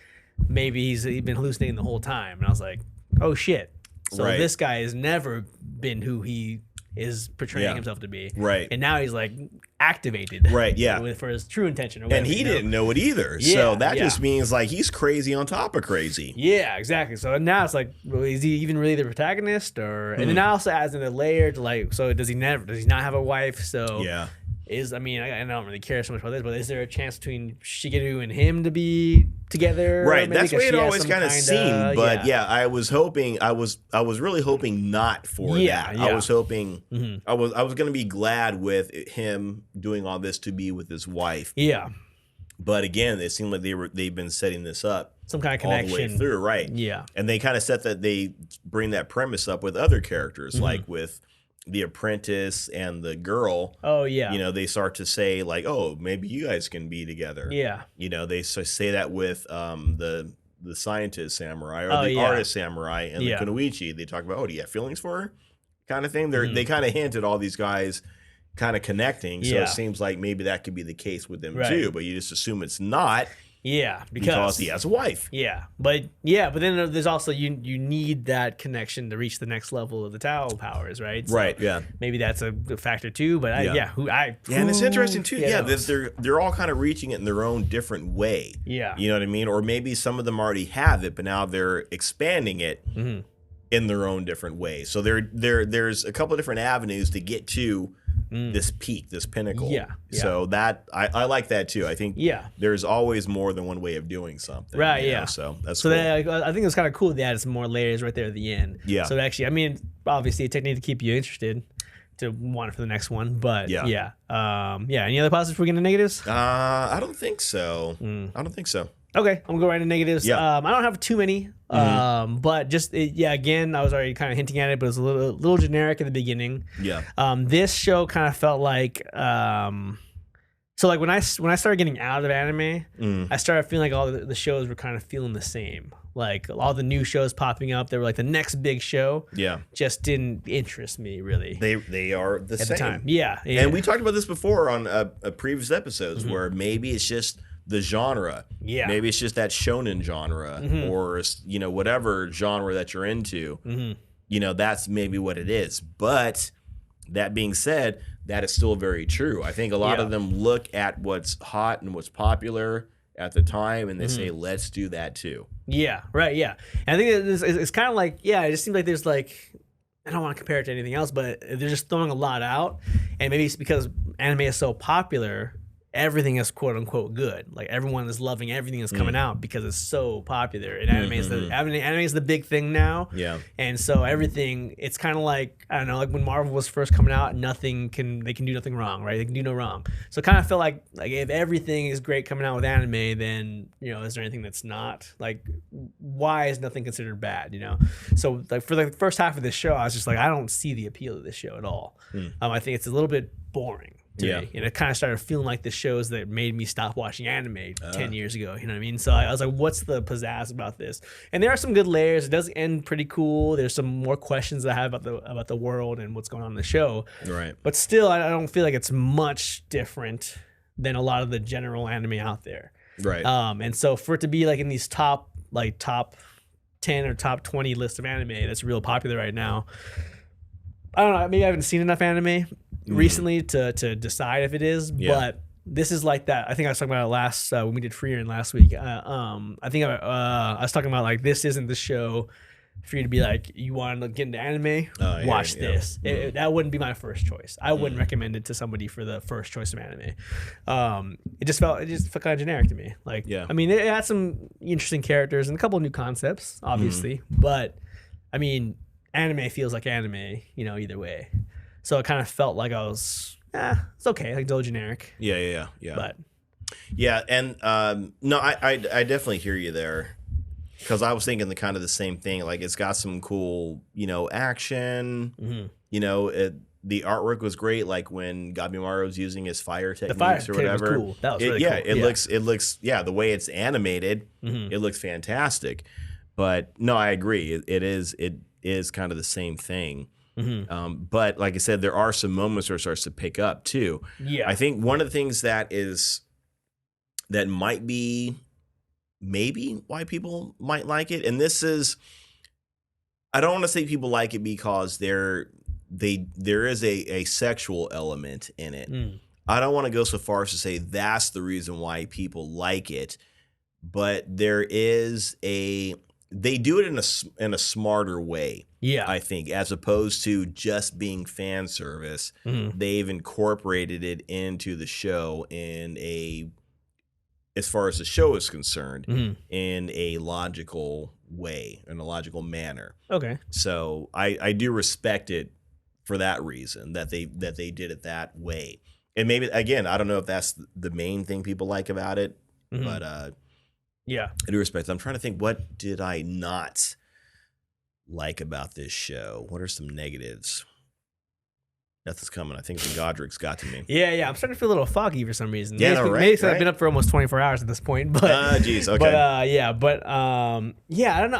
maybe he's been hallucinating the whole time, and I was like, oh shit. So this guy has never been who he is portraying himself to be. Right. And now he's like activated. Right. Yeah. For his true intention. And he didn't know it either. Yeah, so that just means like he's crazy on top of crazy. Yeah, exactly. So now it's like, well, is he even really the protagonist? Or and then it also adds in a layer to like, so does he not have a wife? So I don't really care so much about this, but is there a chance between Shigeru and him to be together? Right, that's what it always kind of seemed. But I was hoping, I was really hoping not for that. I was hoping, I was going to be glad with him doing all this to be with his wife. Yeah. But again, it seemed like they've been setting this up. Some kind of connection. All the way through, right. Yeah. And they kind of set that, they bring that premise up with other characters, like with the apprentice and the girl. Oh yeah. They start to say like, oh, maybe you guys can be together. Yeah. They say that with the scientist samurai or the artist samurai and the kunoichi. They talk about, oh, do you have feelings for her? Kind of thing. They kind of hint at all these guys kind of connecting. So it seems like maybe that could be the case with them too, but you just assume it's not. Yeah, because he has a wife. Yeah, but then there's also you need that connection to reach the next level of the Tao powers, right? So right. Yeah. Maybe that's a factor too. But and it's interesting too. Yeah, they're all kind of reaching it in their own different way. Yeah. You know what I mean? Or maybe some of them already have it, but now they're expanding it in their own different ways. So there's a couple of different avenues to get to this peak, this pinnacle. Yeah. So that I like that too. I think there's always more than one way of doing something. Right. Yeah. So that's cool. I think it's kind of cool they added some more layers right there at the end. Yeah. So actually, obviously a technique to keep you interested to want it for the next one. But yeah. Any other positives before we get into negatives? I don't think so. I don't think so. Okay, I'm gonna go right into negatives. Yeah. I don't have too many, but just again, I was already kind of hinting at it, but it was a little generic in the beginning. Yeah. This show kind of felt like, so like when I started getting out of anime, I started feeling like all the shows were kind of feeling the same. Like all the new shows popping up, they were like the next big show. Yeah. Just didn't interest me really. They are the same. At the time. Yeah. And we talked about this before on previous episodes where maybe it's just the genre. Yeah. Maybe it's just that shonen genre or whatever genre that you're into. That's maybe what it is. But that being said, that is still very true. I think a lot of them look at what's hot and what's popular at the time and they say, let's do that too. Yeah, right, yeah. And I think it's kind of like, it just seems like there's like, I don't want to compare it to anything else, but they're just throwing a lot out. And maybe it's because anime is so popular, everything is quote unquote good. Like everyone is loving everything that's coming out because it's so popular. And anime is the big thing now. Yeah. And so everything, it's kind of like, I don't know, like when Marvel was first coming out, they can do nothing wrong, right? They can do no wrong. So it kind of felt like if everything is great coming out with anime, then, you know, is there anything that's not? Like, why is nothing considered bad, you know? So like for the first half of this show, I was just like, I don't see the appeal of this show at all. I think it's a little bit boring. Yeah, and it kind of started feeling like the shows that made me stop watching anime 10 years ago. You know what I mean? So I was like, what's the pizzazz about this? And there are some good layers. It does end pretty cool. There's some more questions I have about the world and what's going on in the show. Right. But still, I don't feel like it's much different than a lot of the general anime out there. Right. And so for it to be like in these top 10 or top 20 list of anime that's real popular right now, I don't know. Maybe I haven't seen enough anime recently to decide if it is, but this is like that. I think I was talking about it last when we did Freerin last week. I think I was talking about like this isn't the show for you to be like, you want to get into anime, watch this. That wouldn't be my first choice. I wouldn't recommend it to somebody for the first choice of anime. It just felt kind of generic to me. Like, I mean, it had some interesting characters and a couple of new concepts, obviously, but I mean, anime feels like anime, you know, either way. So it kind of felt like I was, it's okay, like dull generic. Yeah. But yeah, and no, I definitely hear you there, because I was thinking the same thing. Like it's got some cool, you know, action. You know, the artwork was great. Like when Gabimaru was using his fire techniques or whatever. Was cool. That was really cool. It looks the way it's animated, it looks fantastic. But no, I agree. It is kind of the same thing. But like I said, there are some moments where it starts to pick up too. Yeah. I think one of the things that might be maybe why people might like it, and this is, I don't want to say people like it because there is a sexual element in it. I don't want to go so far as to say that's the reason why people like it, but there is they do it in a smarter way. Yeah, I think, as opposed to just being fan service, they've incorporated it into the show as far as the show is concerned, in a logical way, in a logical manner. Okay. So I do respect it for that reason, that they did it that way. And maybe, again, I don't know if that's the main thing people like about it, but yeah, I do respect it. I'm trying to think, what did I not like about this show? What are some negatives? Nothing's coming. I think the Godric's got to me. Yeah. I'm starting to feel a little foggy for some reason. Yeah, maybe I've been up for almost 24 hours at this point. But geez, okay. But I don't know.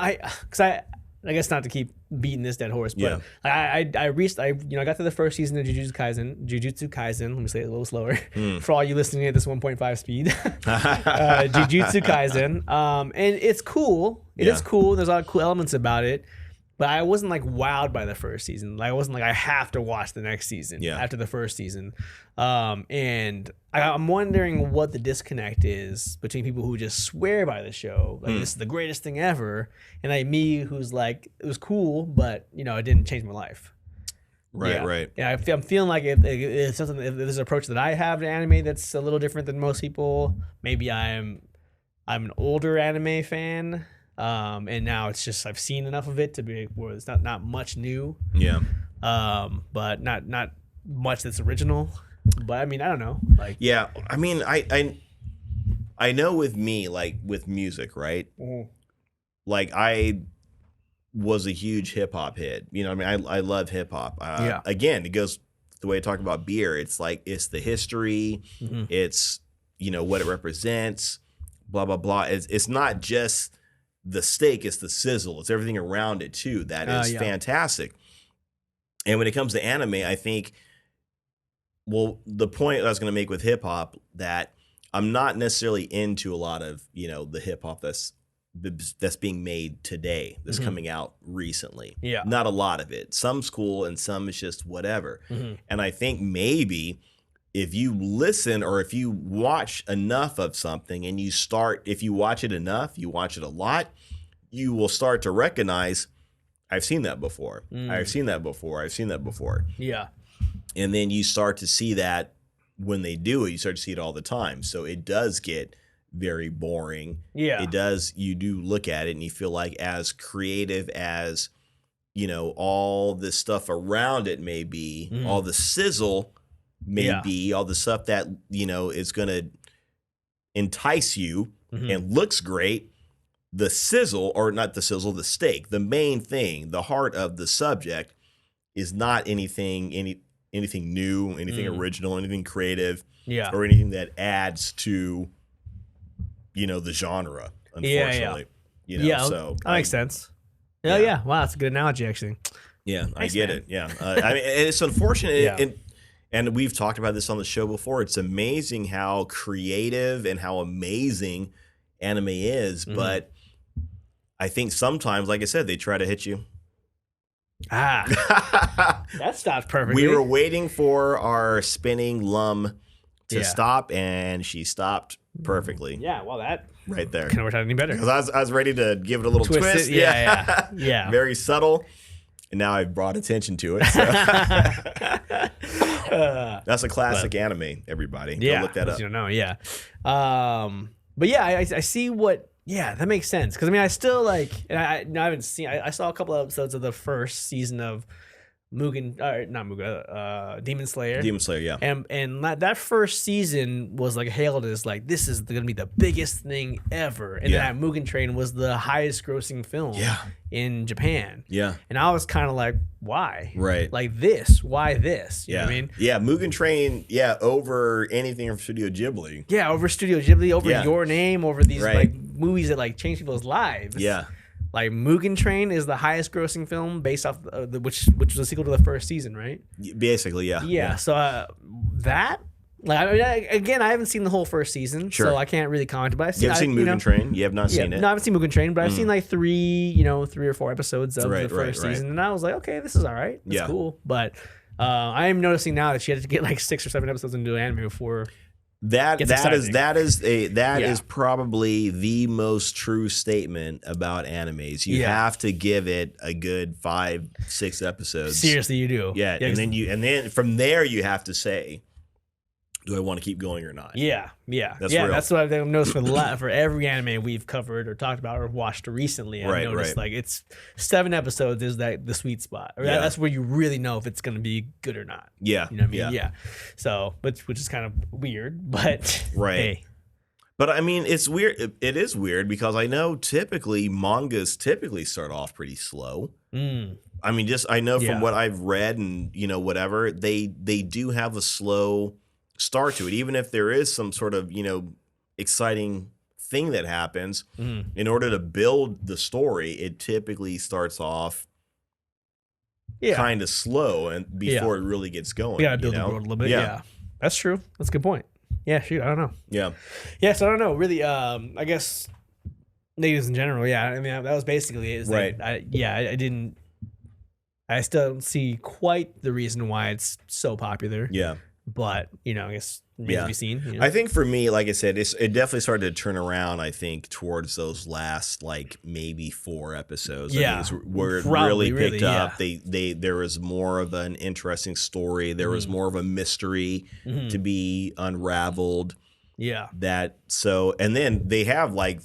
I guess not to keep beating this dead horse, but I got to the first season of Jujutsu Kaisen. Let me say it a little slower for all you listening at this 1.5 speed. Jujutsu Kaisen, and it's cool. It is cool. There's a lot of cool elements about it. But I wasn't like wowed by the first season. Like I wasn't like I have to watch the next season after the first season. And I'm wondering what the disconnect is between people who just swear by the show, like this is the greatest thing ever, and like me who's like it was cool, but you know it didn't change my life. Right. Yeah, I'm feeling like if there's an approach that I have to anime that's a little different than most people. Maybe I'm an older anime fan. And now it's just I've seen enough of it to be where it's not much new. Yeah. But not much that's original. But I mean, I don't know. Like yeah, I mean, I know with me, like with music, right? Like I was a huge hip hop head. You know what I mean? I love hip hop. Again, it goes the way I talk about beer. It's like it's the history, it's you know what it represents, blah blah blah. It's not just the steak, it's the sizzle, it's everything around it too. That is fantastic. And when it comes to anime, I think, well, the point I was going to make with hip hop, that I'm not necessarily into a lot of, you know, the hip hop that's being made today, that's coming out recently. Yeah. Not a lot of it. Some's cool and some is just whatever. And I think maybe if you listen or if you watch enough of something and if you watch it enough, you watch it a lot, you will start to recognize, I've seen that before. I've seen that before. I've seen that before. Yeah. And then you start to see that when they do it, you start to see it all the time. So it does get very boring. Yeah. It does. You do look at it and you feel like as creative as, all the stuff around it may be, all the sizzle may be, all the stuff that, is going to entice you and looks great. The sizzle, or not the sizzle, the steak, the main thing, the heart of the subject is not anything new, anything original, anything creative, or anything that adds to, the genre, unfortunately. So that makes sense. Yeah. Wow, that's a good analogy, actually. Yeah, Thanks, I get man. it. Yeah. I mean, it's unfortunate. Yeah. And we've talked about this on the show before. It's amazing how creative and how amazing anime is. But I think sometimes, like I said, they try to hit you. That stopped perfectly. We were waiting for our spinning lum to stop, and she stopped perfectly. Yeah, well, that right there. Couldn't work out any better. Because I was ready to give it a little twist. Yeah. Very subtle. And now I've brought attention to it. So. That's a classic anime, everybody. Go look that up. You don't know, yeah. But yeah, I see what. Yeah, that makes sense. Because I mean, I still like. And I haven't seen. I saw a couple of episodes of the first season of Demon Slayer. Demon Slayer, yeah. And that first season was like hailed as like, this is going to be the biggest thing ever. And that Mugen Train was the highest grossing film in Japan. Yeah. And I was kind of like, why? Right. Like this? Why this? You know what I mean? Yeah, Mugen Train, over anything from Studio Ghibli. Yeah, over Studio Ghibli, over Your Name, over these like movies that like change people's lives. Yeah. Like Mugen Train is the highest grossing film based off which was a sequel to the first season, right? Basically, yeah. Yeah. So that, like, I mean, again, I haven't seen the whole first season, so I can't really comment. But I've seen, you haven't seen Mugen Train? You have not seen it? No, I haven't seen Mugen Train, but I've seen like three or four episodes of the first season, and I was like, okay, this is all right. It's cool. But I am noticing now that she had to get like 6 or 7 episodes into anime before. That is probably the most true statement about animes. You have to give it a good 5-6 episodes. Seriously, you do. Yeah, and then from there you have to say, do I want to keep going or not? Yeah. That's real. That's what I've noticed for every anime we've covered or talked about or watched recently. I've noticed like it's 7 episodes is the sweet spot. Or that's where you really know if it's going to be good or not. Yeah. You know what I mean? Yeah. So, which is kind of weird, but hey. But I mean, it's weird. It is weird because I know mangas typically start off pretty slow. I mean, I know from what I've read and whatever, they do have a slow start to it, even if there is some sort of exciting thing that happens. In order to build the story, it typically starts off kind of slow and before it really gets going. You gotta build the world a little bit. Yeah, that's true. That's a good point. Yeah, shoot, I don't know. So I don't know. Really, I guess negatives in general. Yeah, I mean that was basically it. I still don't see quite the reason why it's so popular. Yeah. But, I guess needs to be seen. I think for me, like I said, it definitely started to turn around, I think, towards those last, like, maybe 4 episodes. I think where it really picked up. There was more of an interesting story. There was more of a mystery to be unraveled. Yeah. And then they have, like,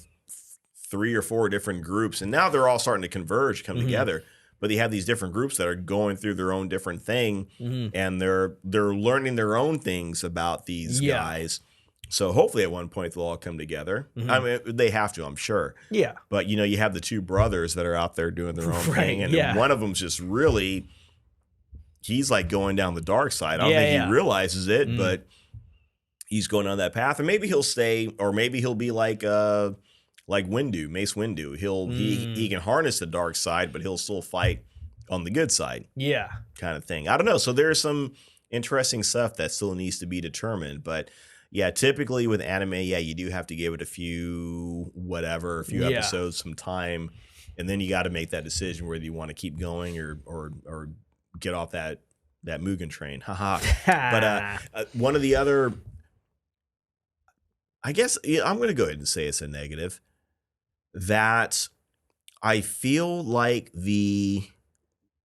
3 or 4 different groups, and now they're all starting to converge, come together. But they have these different groups that are going through their own different thing, and they're learning their own things about these guys. So hopefully at one point they'll all come together. I mean, they have to, I'm sure. Yeah. But you have the 2 brothers that are out there doing their own thing, and one of them's just really, he's like going down the dark side. I don't think he realizes it, but he's going on that path, and maybe he'll stay, or maybe he'll be like Windu, Mace Windu. He can harness the dark side, but he'll still fight on the good side. Yeah. Kind of thing. I don't know. So there's some interesting stuff that still needs to be determined. But yeah, typically with anime, you do have to give it a few episodes, some time. And then you got to make that decision whether you want to keep going or get off that Mugen train. Haha. But one of the other, I guess I'm going to go ahead and say it's a negative, that I feel like the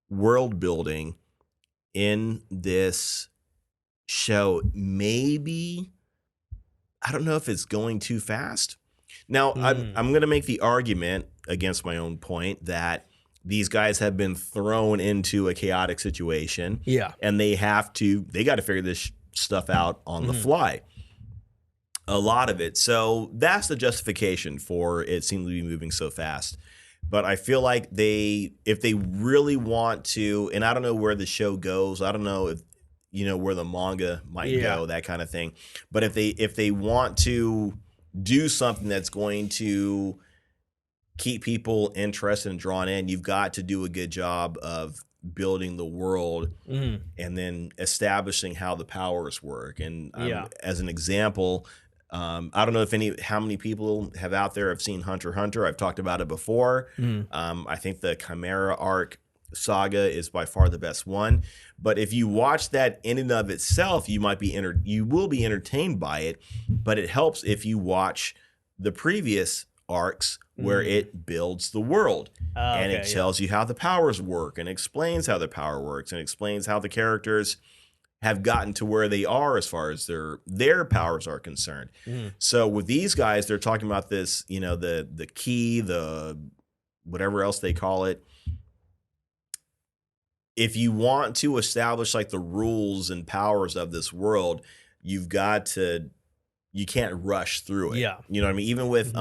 world building in this show, maybe, I don't know if it's going too fast. Now, I'm going to make the argument against my own point that these guys have been thrown into a chaotic situation. Yeah. And they got to figure this stuff out on the fly. A lot of it. So that's the justification for it seeming to be moving so fast. But I feel like if they really want to, and I don't know where the show goes. I don't know if, where the manga might go, that kind of thing. But if they want to do something that's going to keep people interested and drawn in, you've got to do a good job of building the world and then establishing how the powers work. And as an example, I don't know how many people have seen Hunter x Hunter. I've talked about it before. I think the Chimera arc saga is by far the best one. But if you watch that in and of itself, you will be entertained by it. But it helps if you watch the previous arcs where it builds the world and it tells you how the powers work and explains how the power works and explains how the characters have gotten to where they are as far as their powers are concerned. So with these guys, they're talking about this, the key, the whatever else they call it. If you want to establish like the rules and powers of this world, you can't rush through it. Yeah. You know what I mean? Even with,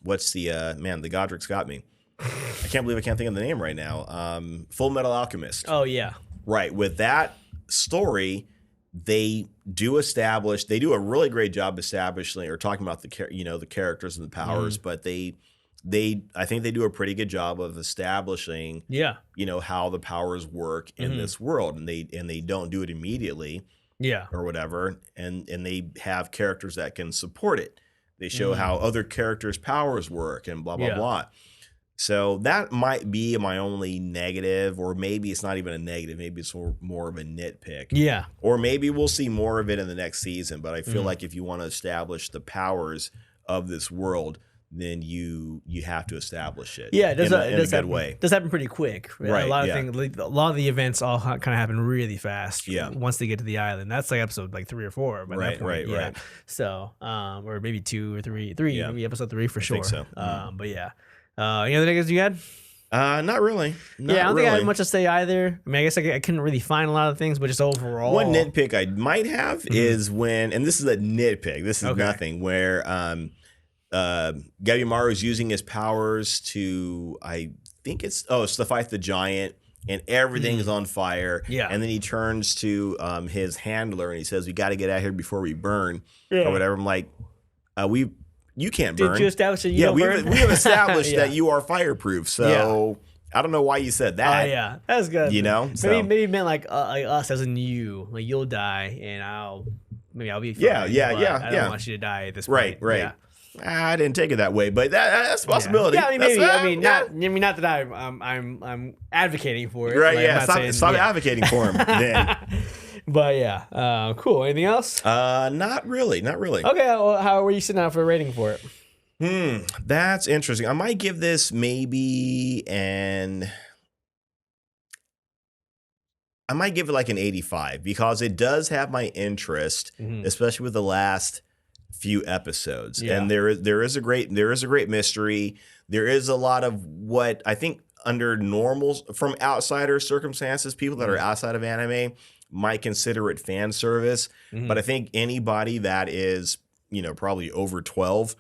what's the, the Godric's got me. I can't believe I can't think of the name right now. Full Metal Alchemist. Oh, yeah. Right. With that story, they do a really great job establishing or talking about the characters and the powers, but I think they do a pretty good job of establishing, how the powers work in this world, and they don't do it immediately, or whatever, and they have characters that can support it. They show how other characters' powers work and blah blah blah. So that might be my only negative, or maybe it's not even a negative. Maybe it's more of a nitpick. Yeah. Or maybe we'll see more of it in the next season. But I feel like if you want to establish the powers of this world, then you have to establish it. Yeah, in a good way. It does happen pretty quick. Right. A lot of things, a lot of the events all kind of happen really fast. Yeah. Once they get to the island, that's like episode 3 or 4. By that point. Right. So, or maybe 2 or 3. Maybe episode 3 for sure. I think so. But yeah. Any other negatives you had? Not really. I don't think I had much to say either. I mean, I guess I couldn't really find a lot of things, but just overall. One nitpick I might have is when, and this is a nitpick, this is nothing, where Gabimaru is using his powers to, I think it's to fight the giant, and everything is on fire. Yeah. And then he turns to his handler and he says, "We got to get out of here before we burn," or whatever. I'm like, you can't burn. Did you establish that you don't burn? We have established that you are fireproof. So I don't know why you said that. Oh, yeah. That's good. Maybe it meant like us as in you. Like, you'll die and I'll be fine. Yeah. I don't want you to die at this point. Right. Yeah. I didn't take it that way, but that's a possibility. Yeah, I mean, maybe. Not that I'm advocating for it. Right? Like, stop advocating for him. Then. But yeah, cool. Anything else? Not really. Okay, well, how are you sitting out for a rating for it? That's interesting. I might give this maybe I might give it like an 85 because it does have my interest, especially with the last few episodes. And there is a great mystery. There is a lot of what I think under from outsider circumstances, people that are outside of anime might consider it fan service. But I think anybody that is, probably over 12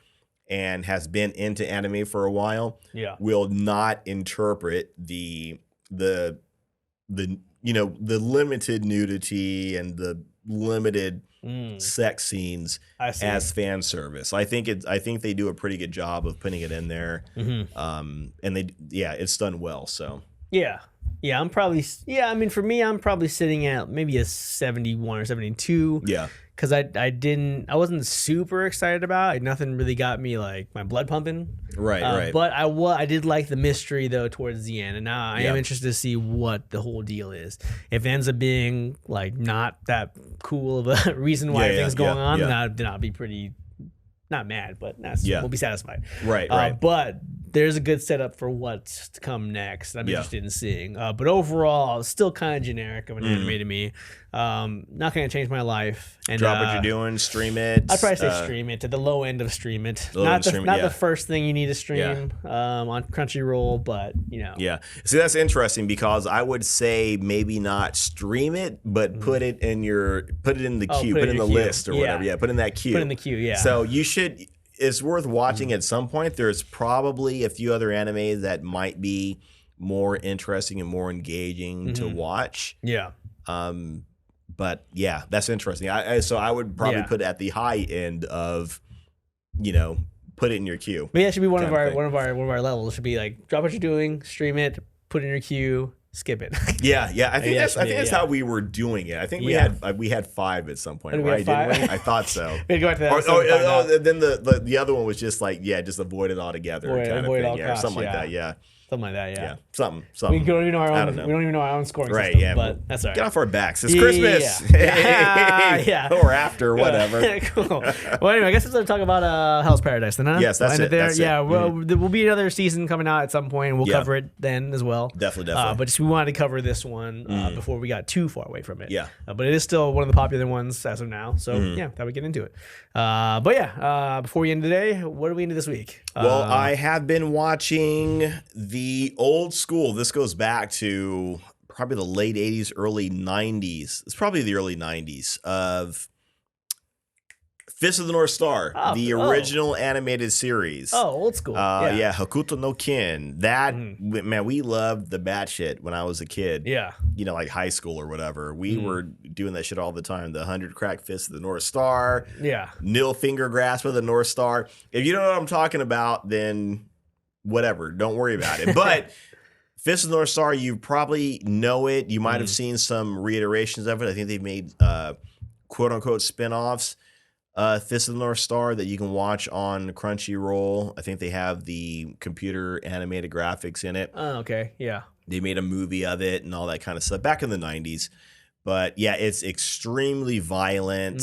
and has been into anime for a while will not interpret the limited nudity and the limited sex scenes as fan service. I think they do a pretty good job of putting it in there. And it's done well. So yeah, I'm probably I mean, for me, I'm probably sitting at maybe a 71 or 72. Yeah. Because I wasn't super excited about it. Nothing really got me like my blood pumping. Right. But I did like the mystery though towards the end, and now I am interested to see what the whole deal is. If it ends up being like not that cool of a reason why everything's going on, then I'll be pretty not mad, but we'll be satisfied. Right. But there's a good setup for what's to come next. I'm interested in seeing. But overall, it's still kind of generic of an anime to me. Not going to change my life. And drop what you're doing, stream it. I'd probably say stream it, to the low end of stream it. Not the first thing you need to stream on Crunchyroll, but Yeah. See, that's interesting because I would say maybe not stream it, but put it in the queue, put it in the list or whatever. Yeah, put in that queue. Put in the queue, yeah. So you should. It's worth watching at some point. There's probably a few other anime that might be more interesting and more engaging to watch. Yeah. But yeah, that's interesting. So I would probably put it at the high end of, put it in your queue. But yeah, it should be one of our levels. It should be like, drop what you're doing, stream it, put it in your queue, skip it. Yeah. I think that's how we were doing it. I think we had 5 at some point, right? Didn't we? I thought so. We go back to that. Then the other one was just like, just avoid it altogether, kind of thing, or something like that. Yeah. Something like that, yeah. Something. We don't even know our own. We don't even know our own scoring right, system, yeah, but that's all right. Get off our backs. It's Christmas. Yeah. Or after, whatever. Cool. Well, anyway, I guess let's talk about Hell's Paradise then, huh? Yes, that's it. That's yeah, well, there will be another season coming out at some point, and we'll cover it then as well. Definitely. But we wanted to cover this one before we got too far away from it. Yeah. But it is still one of the popular ones as of now, so that we get into it. Before we end today, what are we into this week? Well, I have been watching the old school. This goes back to probably the late 80s, early 90s. It's probably the early 90s of Fist of the North Star, the original animated series. Oh, old school. Hokuto no Ken. That, man, we loved the bat shit when I was a kid. Yeah. Like high school or whatever. We were doing that shit all the time. The 100 crack Fist of the North Star. Yeah. Nil finger grasp of the North Star. If you don't know what I'm talking about, then whatever. Don't worry about it. But Fist of the North Star, you probably know it. You might have seen some reiterations of it. I think they've made quote unquote spinoffs. Fist of the North Star that you can watch on Crunchyroll. I think they have the computer animated graphics in it. Oh, okay. Yeah. They made a movie of it and all that kind of stuff back in the 90s. But yeah, it's extremely violent.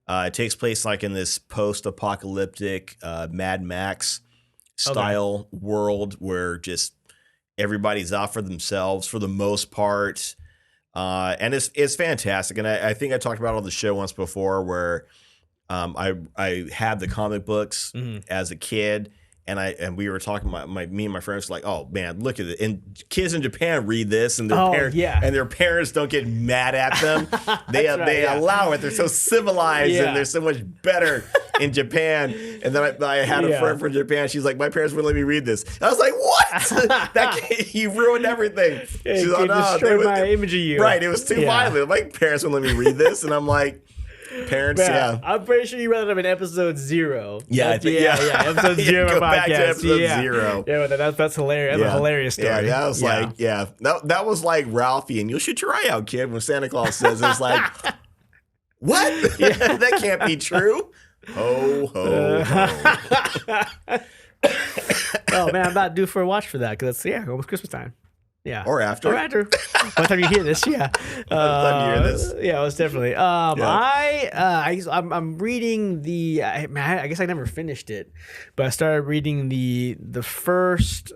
It takes place like in this post-apocalyptic Mad Max style world where just everybody's out for themselves for the most part. And it's fantastic. And I think I talked about it on the show once before where I had the comic books as a kid, and we were talking about me and my friends were like, oh man, look at it. And kids in Japan read this, and their parents don't get mad at them. They allow it. They're so civilized and they're so much better in Japan. And then I had a friend from Japan. She's like, my parents wouldn't let me read this. I was like, what? You ruined everything. She's like, no, destroyed my image of you. Right, it was too violent. My parents wouldn't let me read this, and I'm like. Parents, I'm pretty sure you read it up in episode 0. Episode 0 go podcast. Back to episode 0. Yeah, but that's hilarious. That's a hilarious story. Yeah, that was that was like Ralphie and you'll shoot your eye out, kid, when Santa Claus says it's like, what? That can't be true. Ho, ho, ho. Oh, man, I'm about due for a watch for that because it's, almost Christmas time. Yeah. Or after. By the time you hear this, By the time you hear this. Yeah, most definitely. I'm reading the. I guess I never finished it, but I started reading the first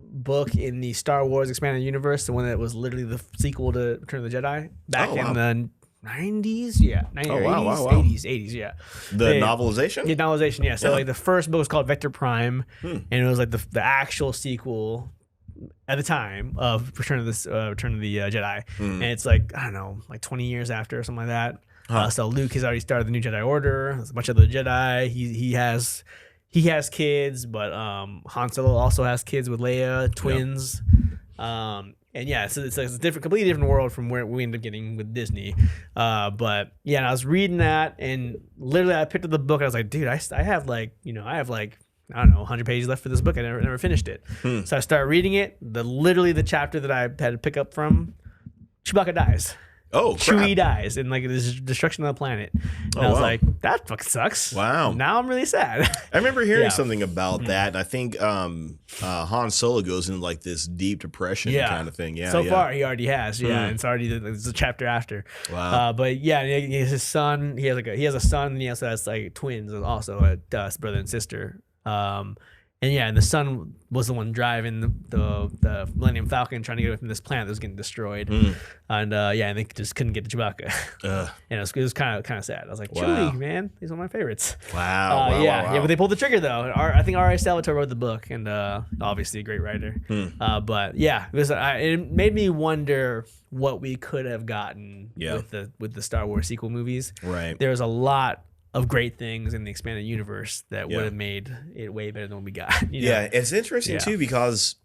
book in the Star Wars Expanded Universe, the one that was literally the sequel to Return of the Jedi back in the 90s. Yeah, 90s, 80s. Yeah. The novelization. The novelization. Yeah. So like the first book was called Vector Prime, and it was like the actual sequel. At the time of Return of the Jedi, and it's like I don't know, like 20 years after or something like that. So Luke has already started the New Jedi Order. There's a bunch of the Jedi. He has kids, but Han Solo also has kids with Leia, twins. And so it's a completely different world from where we end up getting with Disney. But and I was reading that, and literally I picked up the book. And I was like, dude, I have like I don't know, 100 pages left for this book. I never finished it. So I started reading it. Literally the chapter that I had to pick up from, Chewbacca dies. Oh, crap. Chewie dies in like this destruction of the planet. And I was like, that fucking sucks. Wow. Now I'm really sad. I remember hearing something about that. And I think Han Solo goes into like this deep depression kind of thing. Yeah. So far he already has. Yeah. And it's a chapter after. But his son, he has a son, and he also has like twins, and also a brother and sister. And the son was the one driving the Millennium Falcon, trying to get away from this planet that was getting destroyed. And and they just couldn't get to Chewbacca. And it was kind of sad. I was like, Chewie, man, he's one of my favorites. Wow. But they pulled the trigger though. I think R.A. Salvatore wrote the book, and obviously a great writer. But yeah, it made me wonder what we could have gotten with the Star Wars sequel movies. Right. There was a lot of great things in the expanded universe that would have made it way better than what we got. It's interesting too, because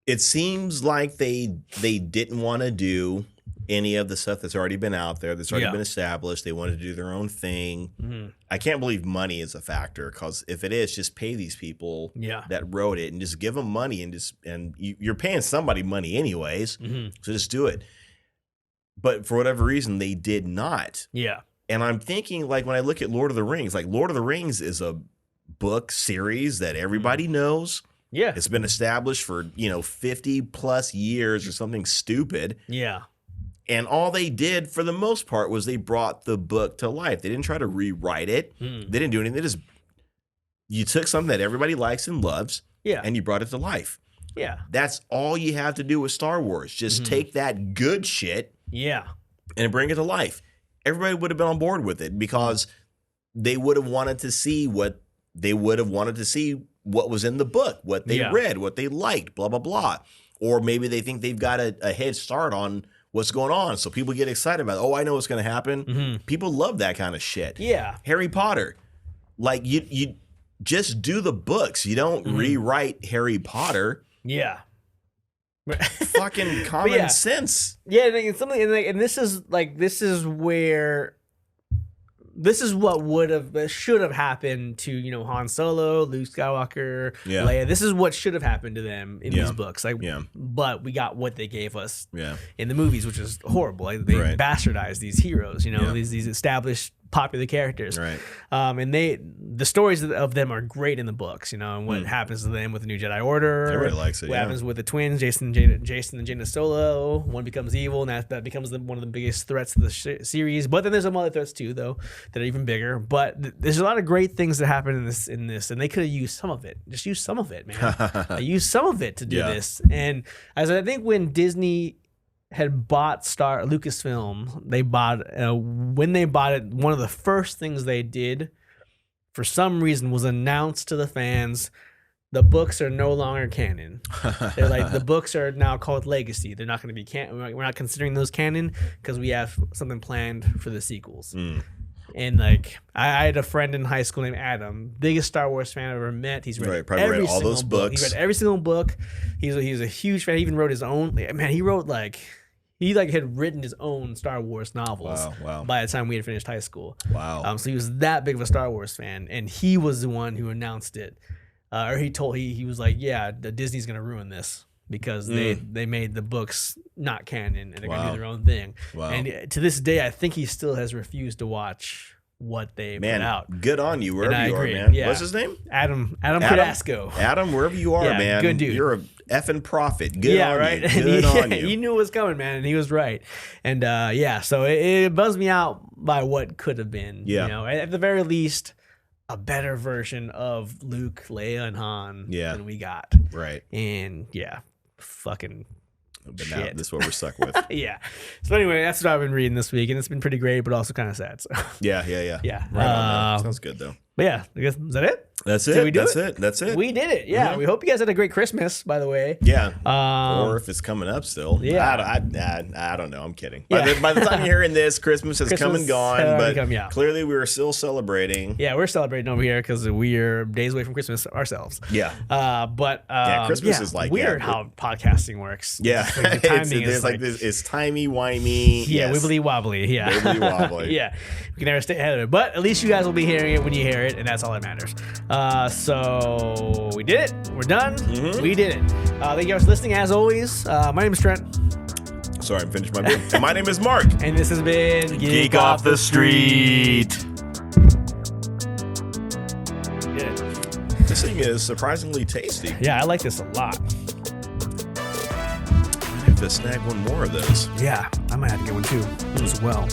it seems like they didn't want to do any of the stuff that's already been out there, that's already been established. They wanted to do their own thing. I can't believe money is a factor, because if it is, just pay these people that wrote it and just give them money, and you're paying somebody money anyways, so just do it. But for whatever reason, they did not. Yeah. And I'm thinking, like, when I look at Lord of the Rings, like, Lord of the Rings is a book series that everybody knows. Yeah. It's been established for, 50 plus years or something stupid. Yeah. And all they did for the most part was they brought the book to life. They didn't try to rewrite it. They didn't do anything. You took something that everybody likes and loves, and you brought it to life. Yeah. That's all you have to do with Star Wars. Just take that good shit and bring it to life. Everybody would have been on board with it, because they would have wanted to see what was in the book, what they read, what they liked, blah, blah, blah. Or maybe they think they've got a head start on what's going on, so people get excited about it. Oh, I know what's going to happen. People love that kind of shit. Yeah. Harry Potter. Like, you just do the books. You don't rewrite Harry Potter. Yeah. Fucking common sense. Yeah, and something, and this is what should have happened to Han Solo, Luke Skywalker, Leia. This is what should have happened to them in these books. But we got what they gave us in the movies, which is horrible. Like, they bastardized these heroes. These established popular characters. Right. And the stories of them are great in the books, and what happens to them with the New Jedi Order. Everybody likes it. What happens with the twins, Jason and Jaina Solo. One becomes evil, and that becomes one of the biggest threats to the series. But then there's some other threats too, though, that are even bigger. But there's a lot of great things that happen in this, and they could have used some of it. Just use some of it, man. They used some of it to do this. And as I think when Disney had bought Lucasfilm, when they bought it, one of the first things they did, for some reason, was announce to the fans, the books are no longer canon. They're like, the books are now called Legacy. They're not going to be canon. We're not considering those canon, because we have something planned for the sequels. And like, I had a friend in high school named Adam, biggest Star Wars fan I've ever met. He's read every all those books. He read every single book. He's a huge fan. He even wrote his own. Man, he wrote he had written his own Star Wars novels by the time we had finished high school. Wow. So he was that big of a Star Wars fan, and he was the one who announced it. Or he was like, yeah, Disney's going to ruin this, because they made the books not canon, and they're going to do their own thing. Wow. And to this day, I think he still has refused to watch what they put out. Good on you, wherever you are, man. Yeah. What's his name? Adam Cadasco. Adam, wherever you are, man. Good dude. You're a effing prophet. Good on right? you. Good on you. He knew it was coming, man, and he was right. And so it buzzed me out by what could have been. Yeah. At the very least, a better version of Luke, Leia, and Han than we got. Right. And fucking But now this is what we're stuck with. Yeah. So anyway, that's what I've been reading this week, and it's been pretty great, but also kind of sad. So. Yeah. Right on, sounds good though. But yeah, I guess, is that it? That's it. That's it. We did it. Yeah. We hope you guys had a great Christmas, by the way. Yeah. Or if it's coming up still. Yeah. I don't know. I'm kidding. Yeah. By the time you're hearing this, Christmas has come and gone. But clearly we were still celebrating. Yeah, we're celebrating over here because we're days away from Christmas ourselves. Yeah. But Christmas is like weird how podcasting works. Yeah. There's like this. It's timey-wimey. Yeah, wibbly-wobbly. Yeah. Wibbly-wobbly. Yeah. We can never stay ahead of it. But at least you guys will be hearing it when you hear it, and that's all that matters. So we did it. We're done. We did it. Thank you guys for listening. As always, my name is Trent. Sorry, I'm finished my beer. And my name is Mark. And this has been Geek Off The Street. This thing is surprisingly tasty. Yeah, I like this a lot. I might have to snag one more of those. Yeah, I might have to get one too as well.